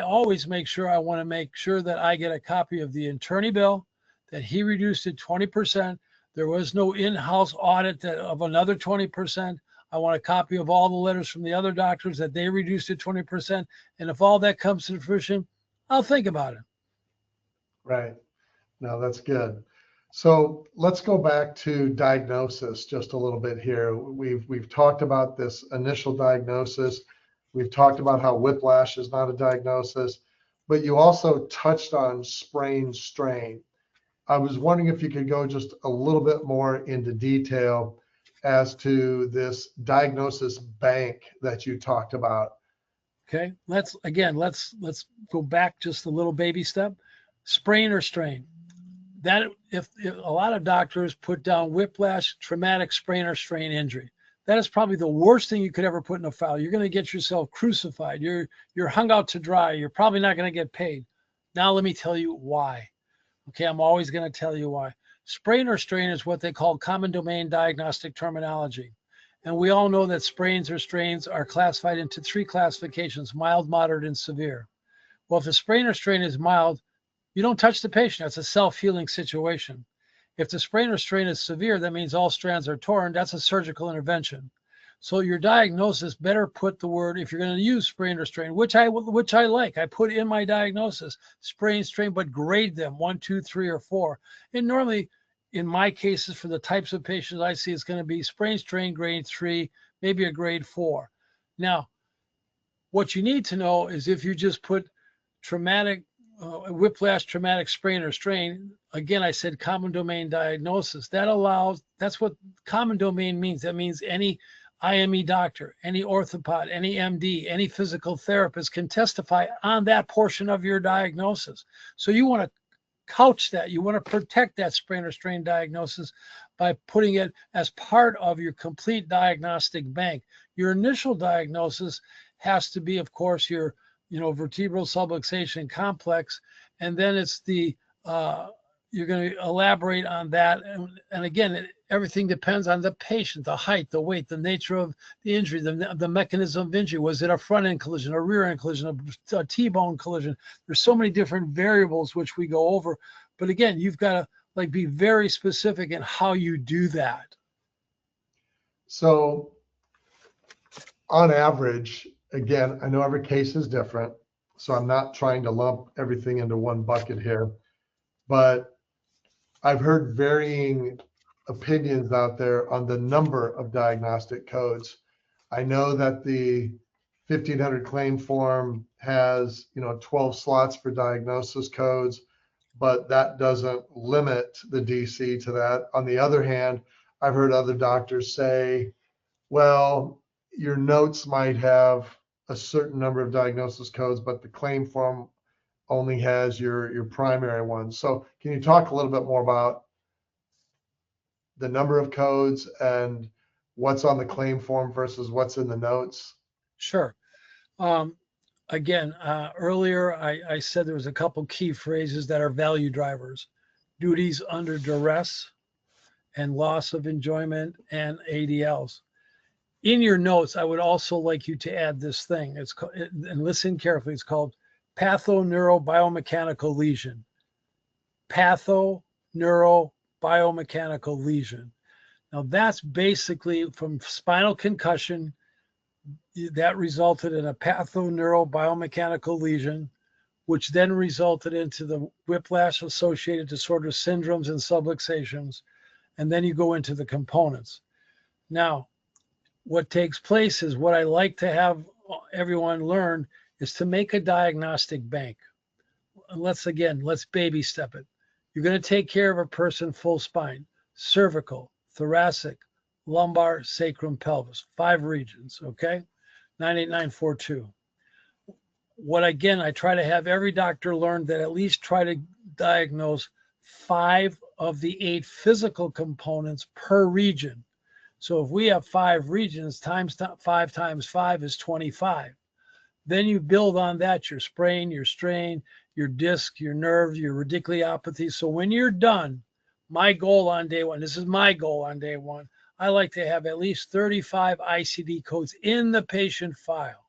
always make sure that I get a copy of the attorney bill, that he reduced it 20%. There was no in-house audit of another 20%. I want a copy of all the letters from the other doctors that they reduced it 20%. And if all that comes to fruition, I'll think about it. Right. No, that's good. So let's go back to diagnosis just a little bit here. We've talked about this initial diagnosis. We've talked about how whiplash is not a diagnosis, but you also touched on sprain strain. I was wondering if you could go just a little bit more into detail as to this diagnosis bank that you talked about. Okay, let's go back just a little baby step. Sprain or strain. That if a lot of doctors put down whiplash, traumatic sprain or strain injury. That is probably the worst thing you could ever put in a file. You're going to get yourself crucified. You're hung out to dry. You're probably not going to get paid. Now let me tell you why. Okay, I'm always going to tell you why. Sprain or strain is what they call common domain diagnostic terminology. And we all know that sprains or strains are classified into 3 classifications: mild, moderate, and severe. Well, if a sprain or strain is mild, you don't touch the patient. That's a self-healing situation. If the sprain or strain is severe, that means all strands are torn. That's a surgical intervention. So your diagnosis better put the word, if you're going to use sprain or strain, which I like, I put in my diagnosis, sprain, strain, but grade them 1, 2, 3, or 4. And normally, in my cases, for the types of patients I see, it's going to be sprain, strain, grade 3, maybe a grade 4. Now, what you need to know is if you just put traumatic whiplash, traumatic sprain or strain, again, I said common domain diagnosis. That's what common domain means. That means any IME doctor, any orthopod, any MD, any physical therapist can testify on that portion of your diagnosis. So you want to couch that. You want to protect that sprain or strain diagnosis by putting it as part of your complete diagnostic bank. Your initial diagnosis has to be, of course, your vertebral subluxation complex, and then it's you're going to elaborate on that. And again, everything depends on the patient, the height, the weight, the nature of the injury, the mechanism of injury. Was it a front end collision, a rear end collision, a T-bone collision? There's so many different variables which we go over. But again, you've got to be very specific in how you do that. So on average, again, I know every case is different, so I'm not trying to lump everything into one bucket here, but I've heard varying opinions out there on the number of diagnostic codes. I know that the 1500 claim form has 12 slots for diagnosis codes, but that doesn't limit the DC to that. On the other hand, I've heard other doctors say, well, your notes might have a certain number of diagnosis codes, but the claim form only has your primary ones. So can you talk a little bit more about the number of codes and what's on the claim form versus what's in the notes? Sure. Um, Again, earlier I said there was a couple key phrases that are value drivers: duties under duress and loss of enjoyment and ADLs. In your notes, I would also like you to add this thing. It's called, and listen carefully. It's called pathoneurobiomechanical lesion. Pathoneurobiomechanical lesion. Now that's basically from spinal concussion that resulted in a pathoneurobiomechanical lesion, which then resulted into the whiplash associated disorder syndromes and subluxations. And then you go into the components. Now, what takes place is what I like to have everyone learn is to make a diagnostic bank. Let's baby step it. You're going to take care of a person full spine, cervical, thoracic, lumbar, sacrum, pelvis, 5 regions, okay? 98942. What again, I try to have every doctor learn that at least try to diagnose 5 of the 8 physical components per region. So if we have 5 regions, times 5 times 5 is 25. Then you build on that your sprain, your strain, your disc, your nerve, your radiculopathy. So when you're done, my goal on day one, this is my goal on day one, I like to have at least 35 ICD codes in the patient file.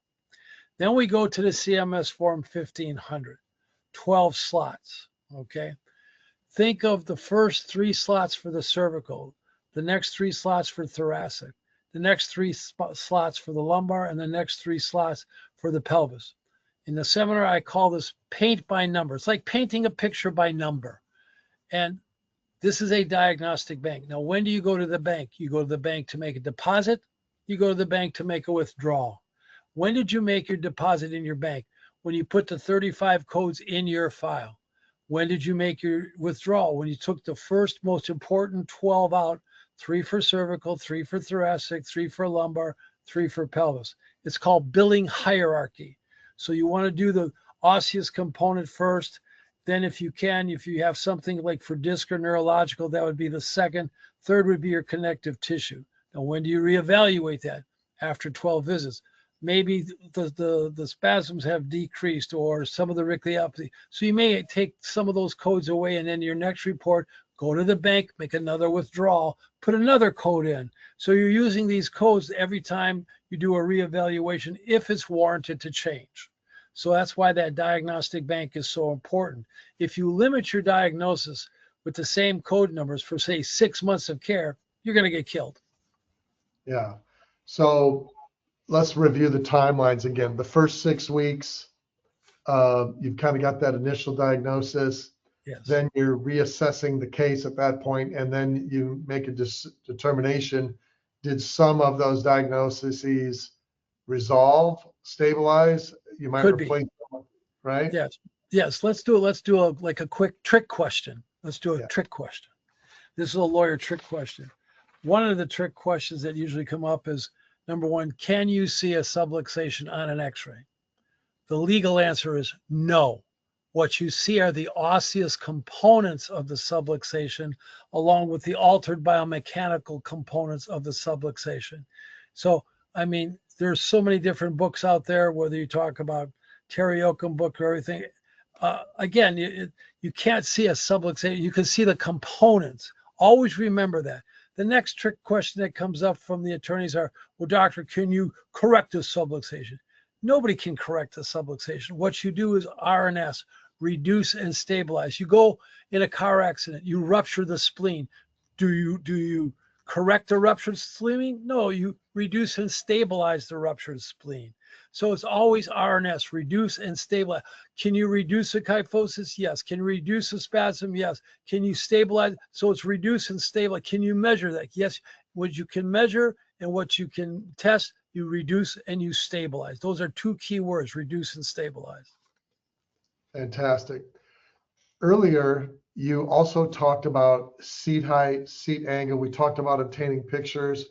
Then we go to the CMS form 1500, 12 slots, okay? Think of the first 3 slots for the cervical, the next 3 slots for thoracic, the next 3 slots for the lumbar, and the next 3 slots for the pelvis. In the seminar, I call this paint by number. It's like painting a picture by number. And this is a diagnostic bank. Now, when do you go to the bank? You go to the bank to make a deposit. You go to the bank to make a withdrawal. When did you make your deposit in your bank? When you put the 35 codes in your file. When did you make your withdrawal? When you took the first most important 12 out, 3 for cervical, 3 for thoracic, 3 for lumbar, 3 for pelvis. It's called billing hierarchy. So you want to do the osseous component first. Then if you can, if you have something like for disc or neurological, that would be the second. Third would be your connective tissue. Now, when do you reevaluate that? After 12 visits. Maybe the spasms have decreased or some of the radiculopathy. So you may take some of those codes away, and then your next report, go to the bank, make another withdrawal, put another code in. So you're using these codes every time you do a reevaluation if it's warranted to change. So that's why that diagnostic bank is so important. If you limit your diagnosis with the same code numbers for, say, 6 months of care, you're going to get killed. Yeah. So let's review the timelines again. The first 6 weeks, you've kind of got that initial diagnosis. Yes. Then you're reassessing the case at that point, and then you make a determination. Did some of those diagnoses resolve, stabilize? You might Could replace them, right? Yes. Yes. Let's do a quick trick question. Let's do a trick question. This is a lawyer trick question. One of the trick questions that usually come up is, number one, can you see a subluxation on an x-ray? The legal answer is no. What you see are the osseous components of the subluxation along with the altered biomechanical components of the subluxation. So, I mean, there's so many different books out there, whether you talk about Terry Oakham book or everything. Again, you can't see a subluxation. You can see the components. Always remember that. The next trick question that comes up from the attorneys are, well, doctor, can you correct a subluxation? Nobody can correct a subluxation. What you do is RNS, reduce and stabilize. You go in a car accident, you rupture the spleen. Do you correct the ruptured spleen? No, you reduce and stabilize the ruptured spleen. So it's always RNS, reduce and stabilize. Can you reduce the kyphosis? Yes. Can you reduce the spasm? Yes. Can you stabilize? So it's reduce and stabilize. Can you measure that? Yes. What you can measure and what you can test, you reduce and you stabilize. Those are 2 key words, reduce and stabilize. Fantastic. Earlier, you also talked about seat height, seat angle. We talked about obtaining pictures.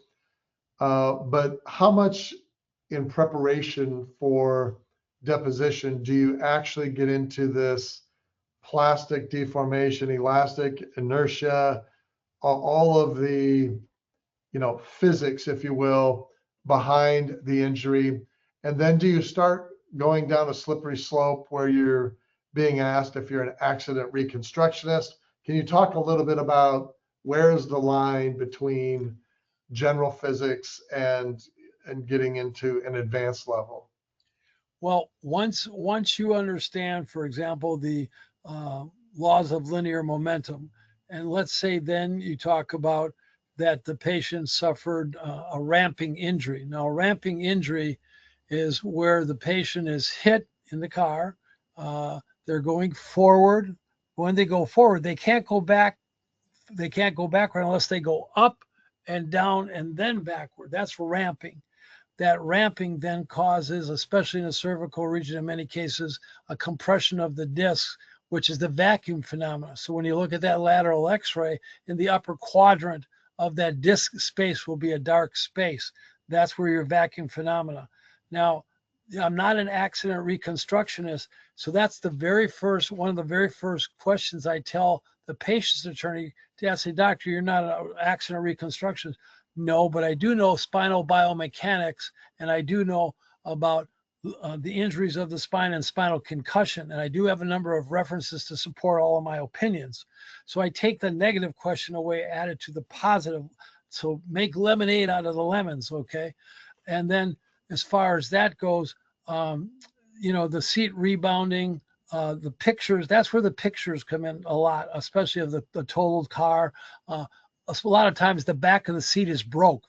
But how much in preparation for deposition, do you actually get into this plastic deformation, elastic inertia, all of the, physics, if you will, behind the injury? And then do you start going down a slippery slope where you're being asked if you're an accident reconstructionist? Can you talk a little bit about where is the line between general physics and getting into an advanced level? Well, once you understand, for example, the laws of linear momentum, and let's say then you talk about that the patient suffered a ramping injury. Now, a ramping injury is where the patient is hit in the car. They're going forward. When they go forward, they can't go back. They can't go backward unless they go up and down and then backward. That's ramping. That ramping then causes, especially in the cervical region, in many cases, a compression of the discs, which is the vacuum phenomena. So when you look at that lateral x-ray, in the upper quadrant of that disc space will be a dark space. That's where your vacuum phenomena. Now, I'm not an accident reconstructionist, so that's one of the very first questions I tell the patient's attorney to ask the doctor, you're not an accident reconstructionist. No, but I do know spinal biomechanics, and I do know about the injuries of the spine and spinal concussion, and I do have a number of references to support all of my opinions. So I take the negative question away, add it to the positive. So make lemonade out of the lemons, okay? And then as far as that goes, the seat rebounding, the pictures, that's where the pictures come in a lot, especially of the totaled car. A lot of times the back of the seat is broke.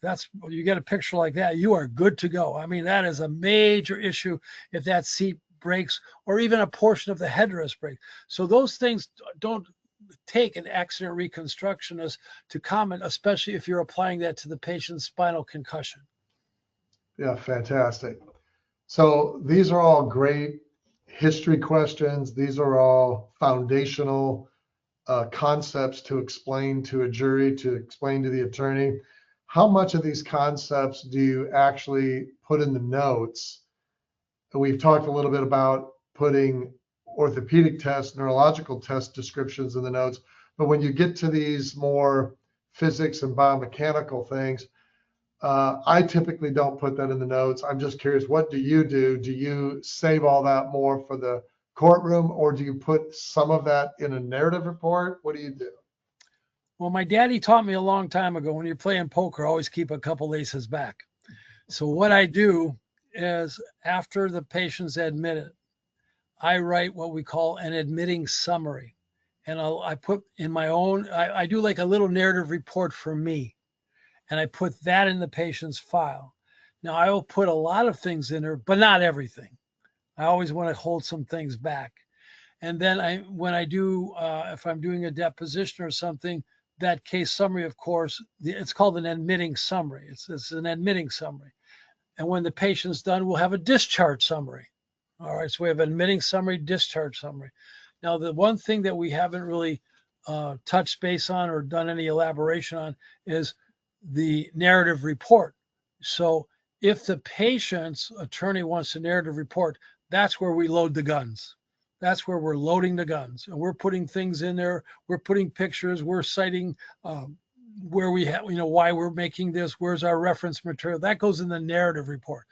You get a picture like that, you are good to go. I mean, that is a major issue if that seat breaks or even a portion of the headrest breaks. So those things don't take an accident reconstructionist to comment, especially if you're applying that to the patient's spinal concussion. Yeah, fantastic. So these are all great history questions. These are all foundational concepts to explain to a jury, to explain to the attorney. How much of these concepts do you actually put in the notes? We've talked a little bit about putting orthopedic tests, neurological test descriptions in the notes, but when you get to these more physics and biomechanical things, I typically don't put that in the notes. I'm just curious, what do you do? Do you save all that more for the courtroom, or do you put some of that in a narrative report? What do you do? Well, my daddy taught me a long time ago, when you're playing poker, always keep a couple aces back. So what I do is, after the patient's admitted, I write what we call an admitting summary. And I put in my own, I do like a little narrative report for me. And I put that in the patient's file. Now, I will put a lot of things in there, but not everything. I always want to hold some things back. And then when I do, if I'm doing a deposition or something, that case summary, of course, it's called an admitting summary. It's an admitting summary. And when the patient's done, we'll have a discharge summary. All right, so we have an admitting summary, discharge summary. Now, the one thing that we haven't really touched base on or done any elaboration on is the narrative report. So if the patient's attorney wants a narrative report, that's where we load the guns. That's where we're loading the guns, and we're putting things in there. We're putting pictures. We're citing where we have, why we're making this. Where's our reference material? That goes in the narrative report.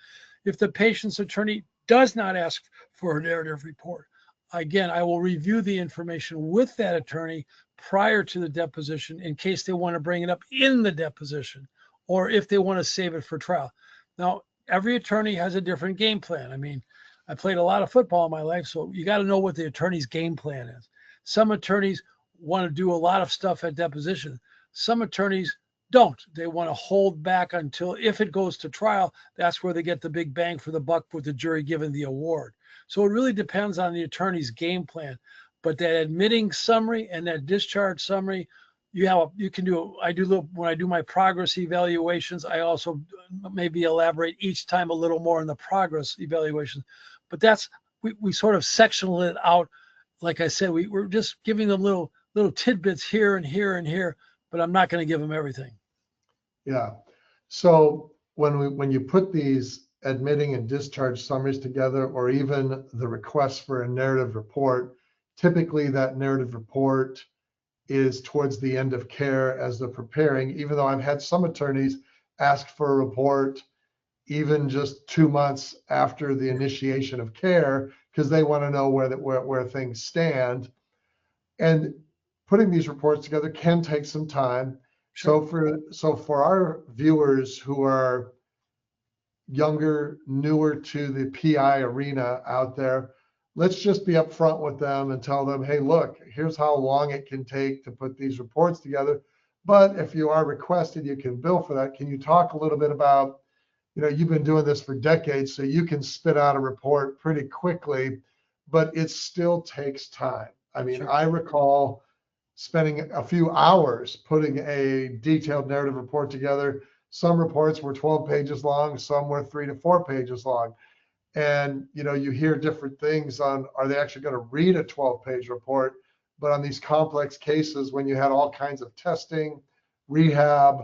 If the patient's attorney does not ask for a narrative report, again, I will review the information with that attorney prior to the deposition in case they want to bring it up in the deposition, or if they want to save it for trial. Now, every attorney has a different game plan. I mean, I played a lot of football in my life, so you got to know what the attorney's game plan is. Some attorneys want to do a lot of stuff at deposition. Some attorneys don't. They want to hold back until, if it goes to trial, that's where they get the big bang for the buck with the jury giving the award. So it really depends on the attorney's game plan. But that admitting summary and that discharge summary, you can do. When I do my progress evaluations, I also maybe elaborate each time a little more on the progress evaluation. But we sort of sectional it out. Like I said, we're just giving them little tidbits here and here and here, but I'm not going to give them everything. Yeah. So when you put these admitting and discharge summaries together, or even the request for a narrative report. Typically, that narrative report is towards the end of care as they're preparing, even though I've had some attorneys ask for a report even just 2 months after the initiation of care, because they want to know where things stand. And putting these reports together can take some time. Sure. So for our viewers who are younger, newer to the PI arena out there, let's just be upfront with them and tell them, hey, look, here's how long it can take to put these reports together. But if you are requested, you can bill for that. Can you talk a little bit about, you've been doing this for decades, so you can spit out a report pretty quickly, but it still takes time. I mean, Sure. I recall spending a few hours putting a detailed narrative report together. Some reports were 12 pages long, some were 3 to 4 pages long. And you hear different things on, are they actually going to read a 12-page report? But on these complex cases, when you had all kinds of testing, rehab,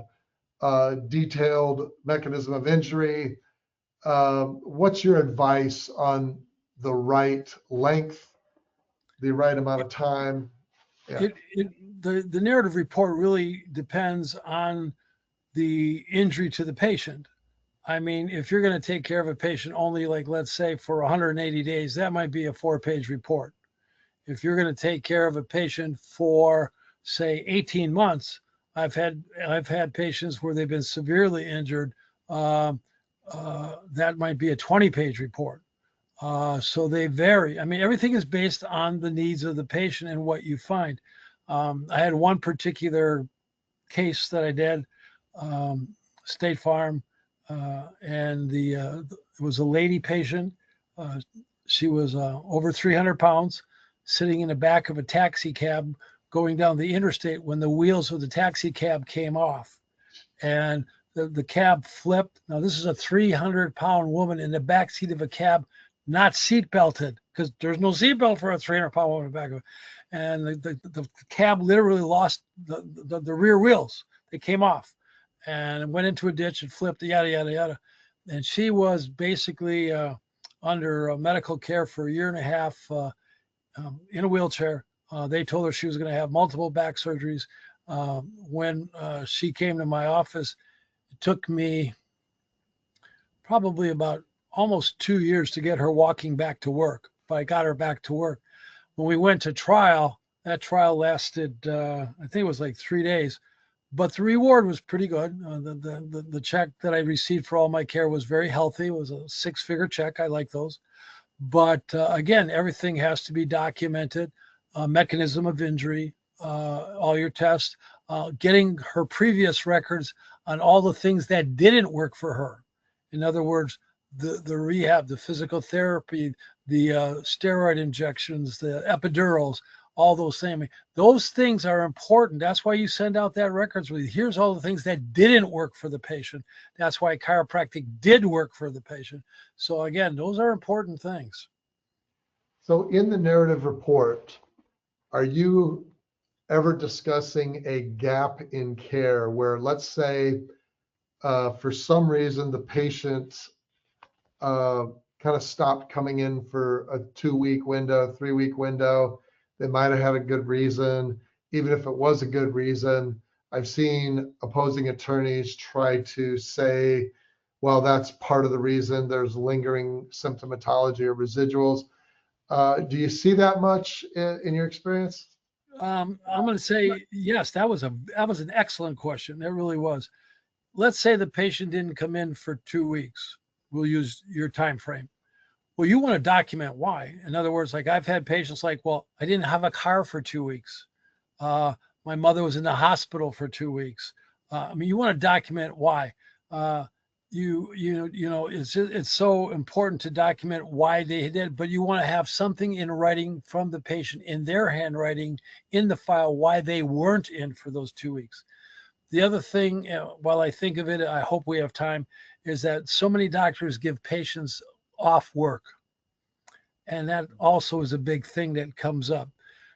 detailed mechanism of injury, what's your advice on the right length, the right amount of time? Yeah. The narrative report really depends on the injury to the patient. I mean, if you're going to take care of a patient only, like, let's say, for 180 days, that might be a 4-page report. If you're going to take care of a patient for, say, 18 months, I've had patients where they've been severely injured. That might be a 20-page report. So they vary. I mean, everything is based on the needs of the patient and what you find. I had one particular case that I did, State Farm, and it was a lady patient. She was over 300 pounds, sitting in the back of a taxi cab going down the interstate when the wheels of the taxi cab came off, and the cab flipped. Now, this is a 300-pound woman in the back seat of a cab, not seat belted, because there's no seat belt for a 300-pound woman in the back of it. And the cab literally lost the rear wheels. They came off and went into a ditch and flipped, yada, yada, yada. And she was basically under medical care for a year and a half in a wheelchair. They told her she was going to have multiple back surgeries. When she came to my office, it took me probably about almost 2 years to get her walking back to work, but I got her back to work. When we went to trial, that trial lasted, I think it was like 3 days, but the reward was pretty good. The check that I received for all my care was very healthy. It was a 6-figure check. I like those. But again, everything has to be documented, mechanism of injury, all your tests, getting her previous records on all the things that didn't work for her. In other words, the rehab, the physical therapy, the steroid injections, the epidurals, all those things. Those things are important. That's why you send out that records with, here's all the things that didn't work for the patient. That's why chiropractic did work for the patient. So again, those are important things. So in the narrative report, are you ever discussing a gap in care where, let's say, for some reason, the patient kind of stopped coming in for a 2-week window, 3-week window? They might have had a good reason. Even if it was a good reason, I've seen opposing attorneys try to say, well, that's part of the reason. There's lingering symptomatology or residuals. Do you see that much in your experience? I'm going to say yes. That was an excellent question. That really was. Let's say the patient didn't come in for 2 weeks. We'll use your time frame. Well, you want to document why. In other words, like, I've had patients like, well, I didn't have a car for 2 weeks. My mother was in the hospital for 2 weeks. I mean, you want to document why. It's so important to document why they did, but you want to have something in writing from the patient in their handwriting in the file why they weren't in for those 2 weeks. The other thing, while I think of it, I hope we have time, is that so many doctors give patients off work. And that also is a big thing that comes up.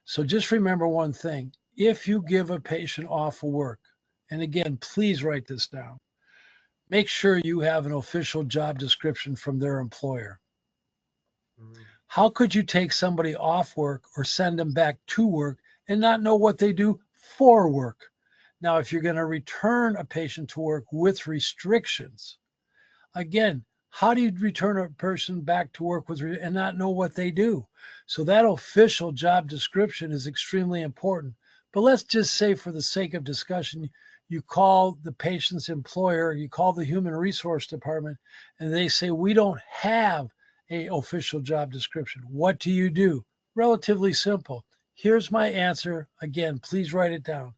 So just remember one thing. If you give a patient off work, and again, please write this down. make sure you have an official job description from their employer. Mhm. How could you take somebody off work or send them back to work and not know what they do for work? Now, if you're going to return a patient to work with restrictions, again, how do you return a person back to work with and not know what they do? So that official job description is extremely important. But let's just say, for the sake of discussion, you call the patient's employer, you call the human resource department, and they say, we don't have a official job description. What do you do? Relatively simple. Here's my answer. Again, please write it down.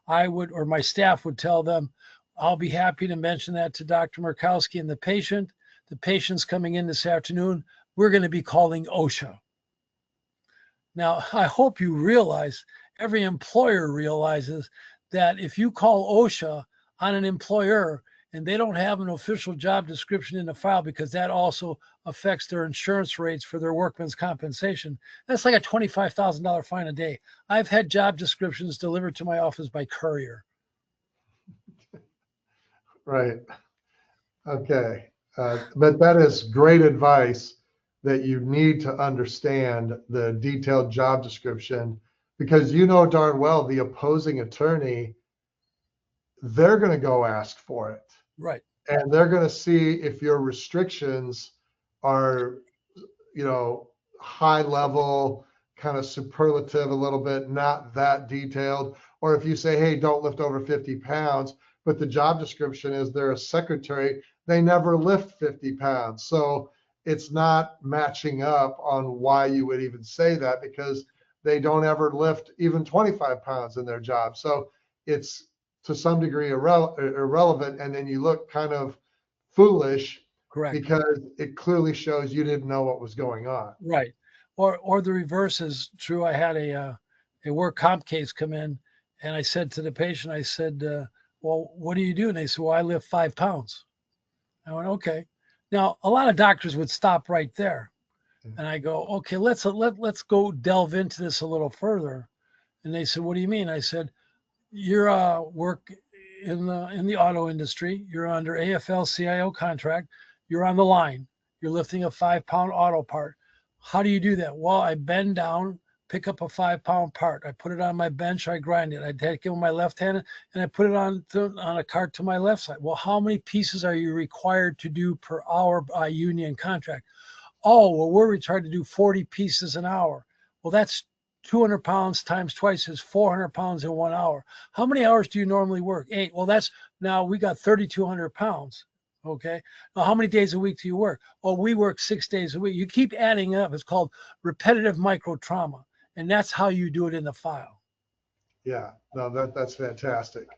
I would, or my staff would tell them, I'll be happy to mention that to Dr. Murkowski and the patient. The patient's coming in this afternoon. We're going to be calling OSHA. Now, I hope you realize, every employer realizes that if you call OSHA on an employer and they don't have an official job description in the file, because that also affects their insurance rates for their workman's compensation, that's like a $25,000 fine a day. I've had job descriptions delivered to my office by courier. Right. Okay. But that is great advice, that you need to understand the detailed job description, because you know darn well the opposing attorney, they're going to go ask for it. Right. And they're going to see if your restrictions are, high level, kind of superlative a little bit, not that detailed. Or if you say, hey, don't lift over 50 pounds, but the job description is they're a secretary, they never lift 50 pounds. So it's not matching up on why you would even say that, because they don't ever lift even 25 pounds in their job. So it's to some degree irrelevant. And then you look kind of foolish, Correct. because it clearly shows you didn't know what was going on. Right. Or the reverse is true. I had a work comp case come in, and I said to the patient, I said, well, what do you do? And they said, well, I lift 5 pounds. I went, okay. Now, a lot of doctors would stop right there. And I go, okay, let's go delve into this a little further. And they said, what do you mean? I said, you're work in the auto industry. You're under AFL-CIO contract. You're on the line. You're lifting a 5-pound auto part. How do you do that? Well, I bend down, pick up a 5-pound part. I put it on my bench. I grind it. I take it with my left hand and I put it on a cart to my left side. Well, how many pieces are you required to do per hour by union contract? Oh, well, we're required to do 40 pieces an hour. Well, that's 200 pounds times twice is 400 pounds in 1 hour. How many hours do you normally work? 8. Well, now we got 3,200 pounds. Okay. Now, how many days a week do you work? Oh, we work 6 days a week. You keep adding up. It's called repetitive micro trauma. And that's how you do it in the file. Yeah, no, that's fantastic.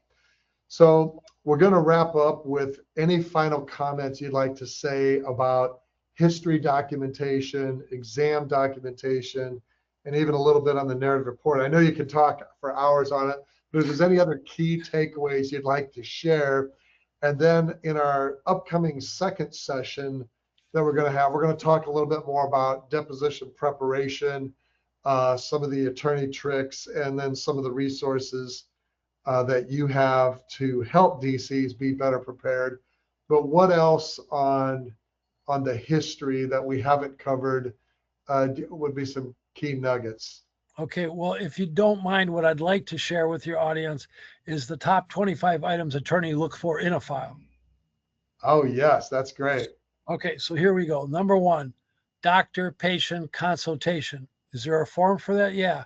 So we're going to wrap up with any final comments you'd like to say about history documentation, exam documentation, and even a little bit on the narrative report. I know you can talk for hours on it, but if there's any other key takeaways you'd like to share. And then in our upcoming second session that we're going to talk a little bit more about deposition preparation, some of the attorney tricks, and then some of the resources that you have to help DCs be better prepared. But what else on the history that we haven't covered would be some key nuggets? Okay, well, if you don't mind, what I'd like to share with your audience is the top 25 items attorney look for in a file. Oh, yes, that's great. Okay, so here we go. Number 1, doctor-patient consultation. Is there a form for that? Yeah.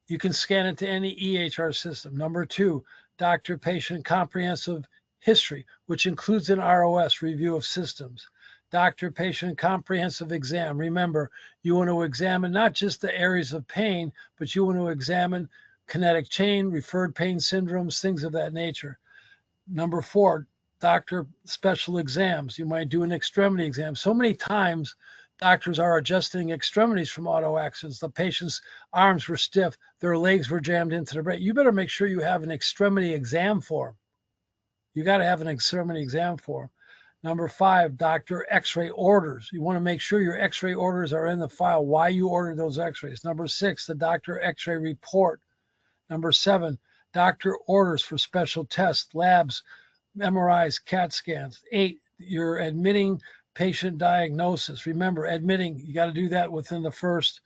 You can scan it to any EHR system. Number 2, doctor-patient comprehensive history, which includes an ROS, review of systems. Doctor-patient comprehensive exam. Remember, you want to examine not just the areas of pain, but you want to examine kinetic chain, referred pain syndromes, things of that nature. Number 4, doctor special exams. You might do an extremity exam. So many times doctors are adjusting extremities from auto accidents. The patient's arms were stiff, their legs were jammed into the brain. You better make sure you have an extremity exam form. You got to have an extremity exam form. Number 5, doctor x-ray orders. You want to make sure your x-ray orders are in the file, why you ordered those x-rays. Number 6, the doctor x-ray report. Number 7, doctor orders for special tests, labs, MRIs, CAT scans. 8, you're admitting patient diagnosis. Remember, admitting, you got to do that within the first,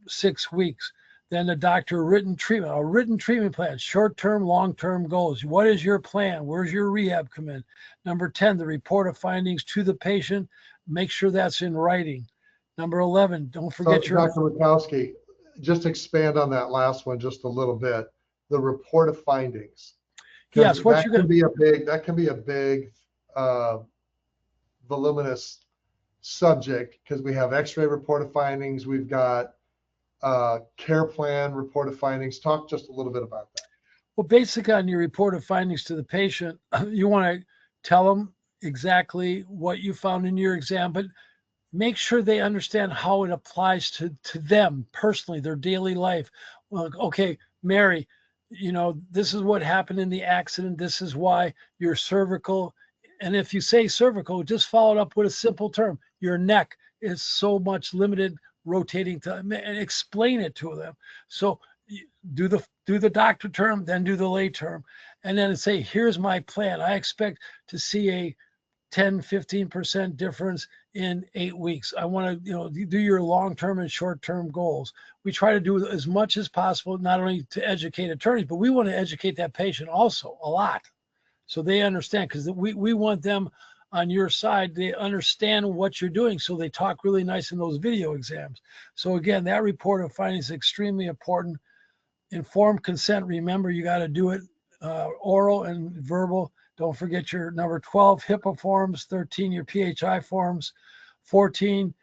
6 weeks. Then the doctor written treatment, a written treatment plan, short-term, long-term goals. What is your plan? Where's your rehab come in? Number 10, the report of findings to the patient. Make sure that's in writing. Number 11, don't forget So, your. Dr. Mikowski, just expand on that last one just a little bit. The report of findings. Yes, what that you're can going to. be a big voluminous subject, because we have x-ray report of findings, we've got care plan report of findings. Talk just a little bit about that. Well, basically on your report of findings to the patient, you want to tell them exactly what you found in your exam, but make sure they understand how it applies to them personally, their daily life. Well, okay, Mary, this is what happened in the accident. This is why your cervical, and if you say cervical, just follow it up with a simple term. Your neck is so much limited rotating time, and explain it to them. So do the doctor term, then do the lay term, and then say, here's my plan. I expect to see a 10-15% difference in 8 weeks. I want to do your long-term and short-term goals. We try to do as much as possible, not only to educate attorneys, but we want to educate that patient also a lot, so they understand, because we want them on your side. They understand what you're doing, so they talk really nice in those video exams. So again, that report of findings is extremely important. Informed consent, remember, you got to do it oral and verbal. Don't forget your number 12 HIPAA forms, 13 your PHI forms, 14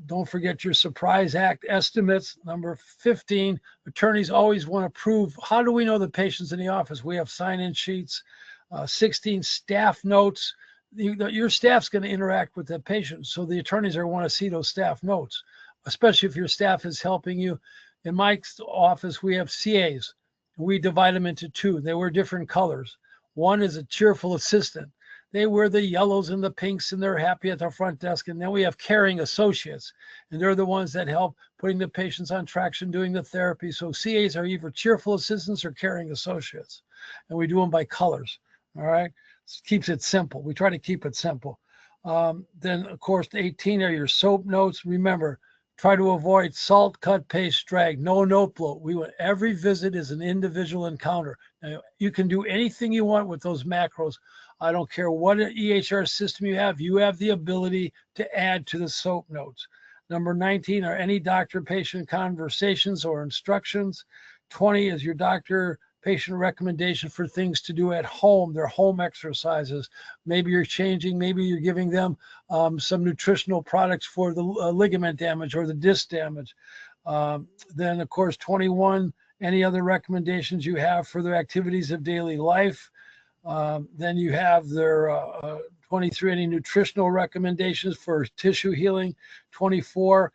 don't forget your Surprise Act estimates. Number 15, attorneys always want to prove, how do we know the patient's in the office? We have sign-in sheets. 16, staff notes. Your staff's going to interact with the patient, so the attorneys are want to see those staff notes, especially if your staff is helping you. In my office, we have CAs. We divide them into 2. They wear different colors. One is a cheerful assistant. They wear the yellows and the pinks, and they're happy at the front desk. And then we have caring associates, and they're the ones that help putting the patients on traction, doing the therapy. So CAs are either cheerful assistants or caring associates, and we do them by colors. All right, it keeps it simple. We try to keep it simple. Then, of course, 18 are your SOAP notes. Remember, try to avoid salt, cut, paste, drag. No note bloat. Every visit is an individual encounter. Now, you can do anything you want with those macros. I don't care what EHR system you have the ability to add to the SOAP notes. Number 19 are any doctor-patient conversations or instructions. 20 is your doctor-patient recommendation for things to do at home, their home exercises. Maybe you're giving them some nutritional products for the ligament damage or the disc damage. Then, of course, 21, any other recommendations you have for their activities of daily life. Then you have their 23, any nutritional recommendations for tissue healing. 24,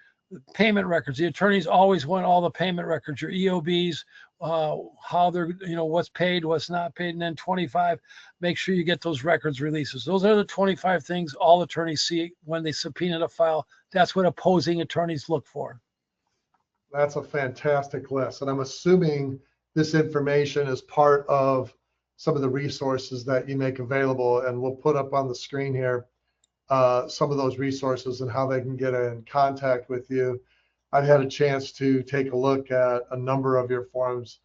payment records. The attorneys always want all the payment records, your EOBs, how they're, what's paid, what's not paid. And then 25, make sure you get those records releases. Those are the 25 things all attorneys see when they subpoena a file. That's what opposing attorneys look for. That's a fantastic list. And I'm assuming this information is part of some of the resources that you make available, and we'll put up on the screen here some of those resources and how they can get in contact with you. I've had a chance to take a look at a number of your forms,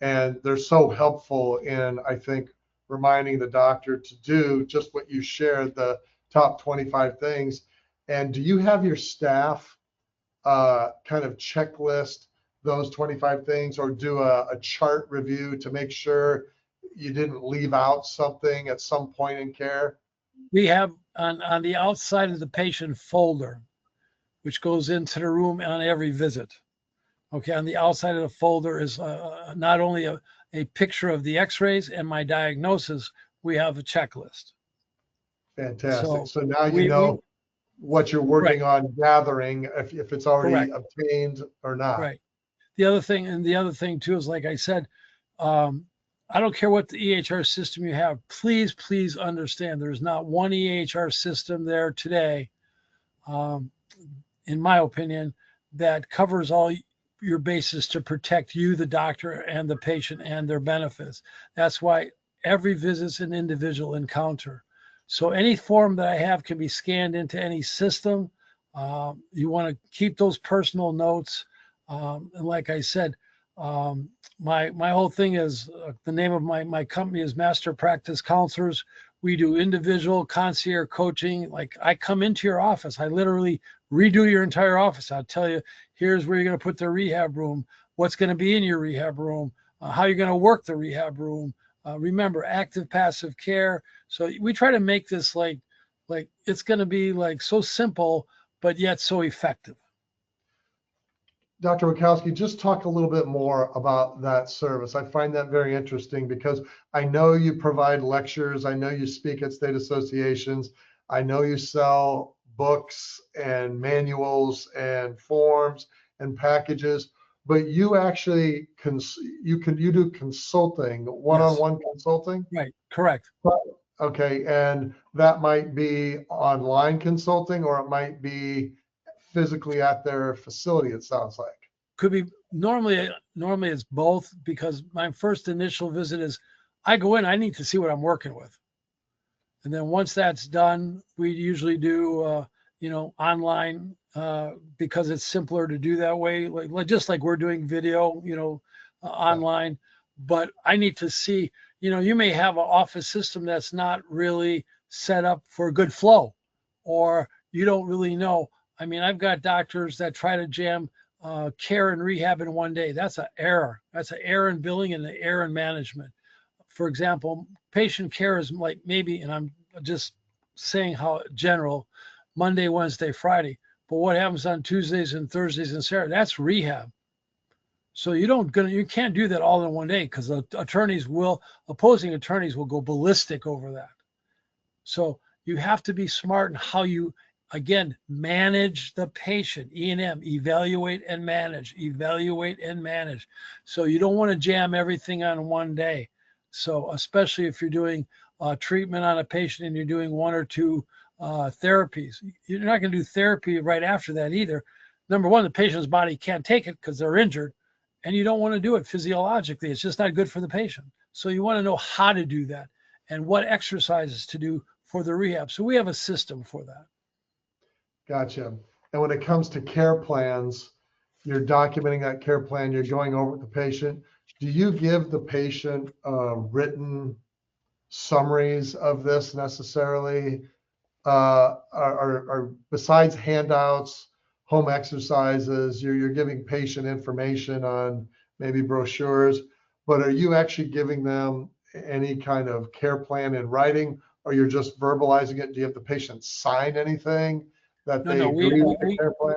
and they're so helpful in, I think, reminding the doctor to do just what you shared, the top 25 things. And do you have your staff kind of checklist those 25 things, or do a chart review to make sure you didn't leave out something at some point in care? We have on the outside of the patient folder, which goes into the room on every visit. Okay, on the outside of the folder is not only a picture of the x-rays and my diagnosis, we have a checklist. Fantastic. So now you know what you're working on gathering, if it's already obtained or not. Right. The other thing too is, like I said, I don't care what the EHR system you have. Please understand, there's not one EHR system there today, in my opinion, that covers all your bases to protect you, the doctor, and the patient and their benefits. That's why every visit's an individual encounter. So any form that I have can be scanned into any system. You want to keep those personal notes. And like I said, my whole thing is the name of my company is Master Practice Counselors. We do individual concierge coaching. Like I come into your office, I literally redo your entire office. I'll tell you, here's where you're going to put the rehab room, what's going to be in your rehab room, how you're going to work the rehab room. Remember, active passive care. So we try to make this like it's going to be like so simple, but yet so effective. Dr. Wachowski, just talk a little bit more about that service. I find that very interesting because I know you provide lectures. I know you speak at state associations. I know you sell books and manuals and forms and packages, but you actually you do consulting, one-on-one consulting? Right, correct. Okay, and that might be online consulting or it might be physically at their facility, it sounds like. Could be normally it's both, because my first initial visit is I go in, I need to see what I'm working with. And then once that's done, we usually do online because it's simpler to do that way, like just like we're doing video, online. But I need to see, you may have an office system that's not really set up for good flow, or you don't really know. I mean, I've got doctors that try to jam care and rehab in one day. That's an error. That's an error in billing and an error in management. For example, patient care is like maybe, and I'm just saying how general, Monday, Wednesday, Friday. But what happens on Tuesdays and Thursdays and Saturdays? That's rehab. So you can't do that all in one day, because the opposing attorneys will go ballistic over that. So you have to be smart in how you, again, manage the patient. E&M, evaluate and manage, evaluate and manage. So you don't want to jam everything on one day. So especially if you're doing treatment on a patient and you're doing one or two therapies, you're not going to do therapy right after that either. Number one, the patient's body can't take it because they're injured, and you don't want to do it physiologically. It's just not good for the patient. So you want to know how to do that and what exercises to do for the rehab. So we have a system for that. Gotcha. And when it comes to care plans, you're documenting that care plan, you're going over with the patient. Do you give the patient written summaries of this necessarily? Or besides handouts, home exercises, you're giving patient information on maybe brochures, but are you actually giving them any kind of care plan in writing, or you're just verbalizing it? Do you have the patient sign anything that they agree with the care plan?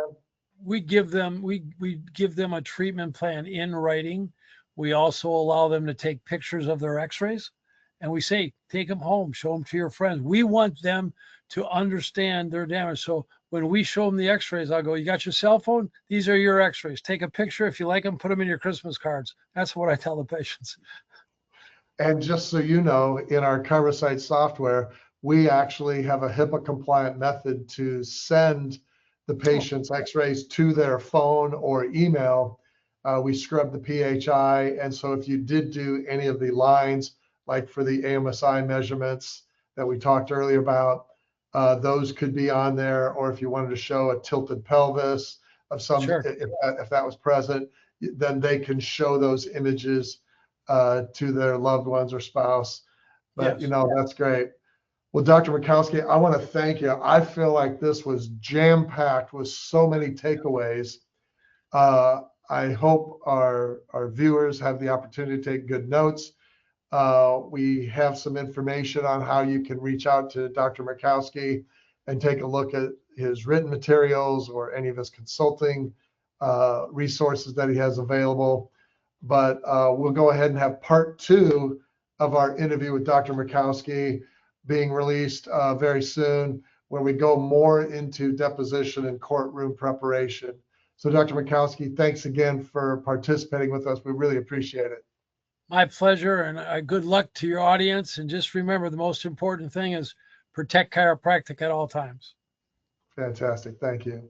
We give them a treatment plan in writing. We also allow them to take pictures of their x-rays, and we say, take them home, show them to your friends. We want them to understand their damage. So when we show them the x-rays, I'll go, you got your cell phone? These are your x-rays. Take a picture. If you like them, put them in your Christmas cards. That's what I tell the patients. And just so you know, in our CoverSite software, we actually have a HIPAA compliant method to send the patient's x-rays to their phone or email. We scrub the PHI. And so if you did do any of the lines, like for the AMSI measurements that we talked earlier about, those could be on there. Or if you wanted to show a tilted pelvis of some, Sure. if that was present, then they can show those images to their loved ones or spouse. But Yes. That's great. Well, Dr. Wachowski, I want to thank you. I feel like this was jam-packed with so many takeaways. I hope our viewers have the opportunity to take good notes. We have some information on how you can reach out to Dr. Wachowski and take a look at his written materials or any of his consulting resources that he has available. But we'll go ahead and have part 2 of our interview with Dr. Wachowski being released very soon, where we go more into deposition and courtroom preparation. So Dr. Wachowski, thanks again for participating with us. We really appreciate it. My pleasure, and good luck to your audience. And just remember, the most important thing is protect chiropractic at all times. Fantastic. Thank you.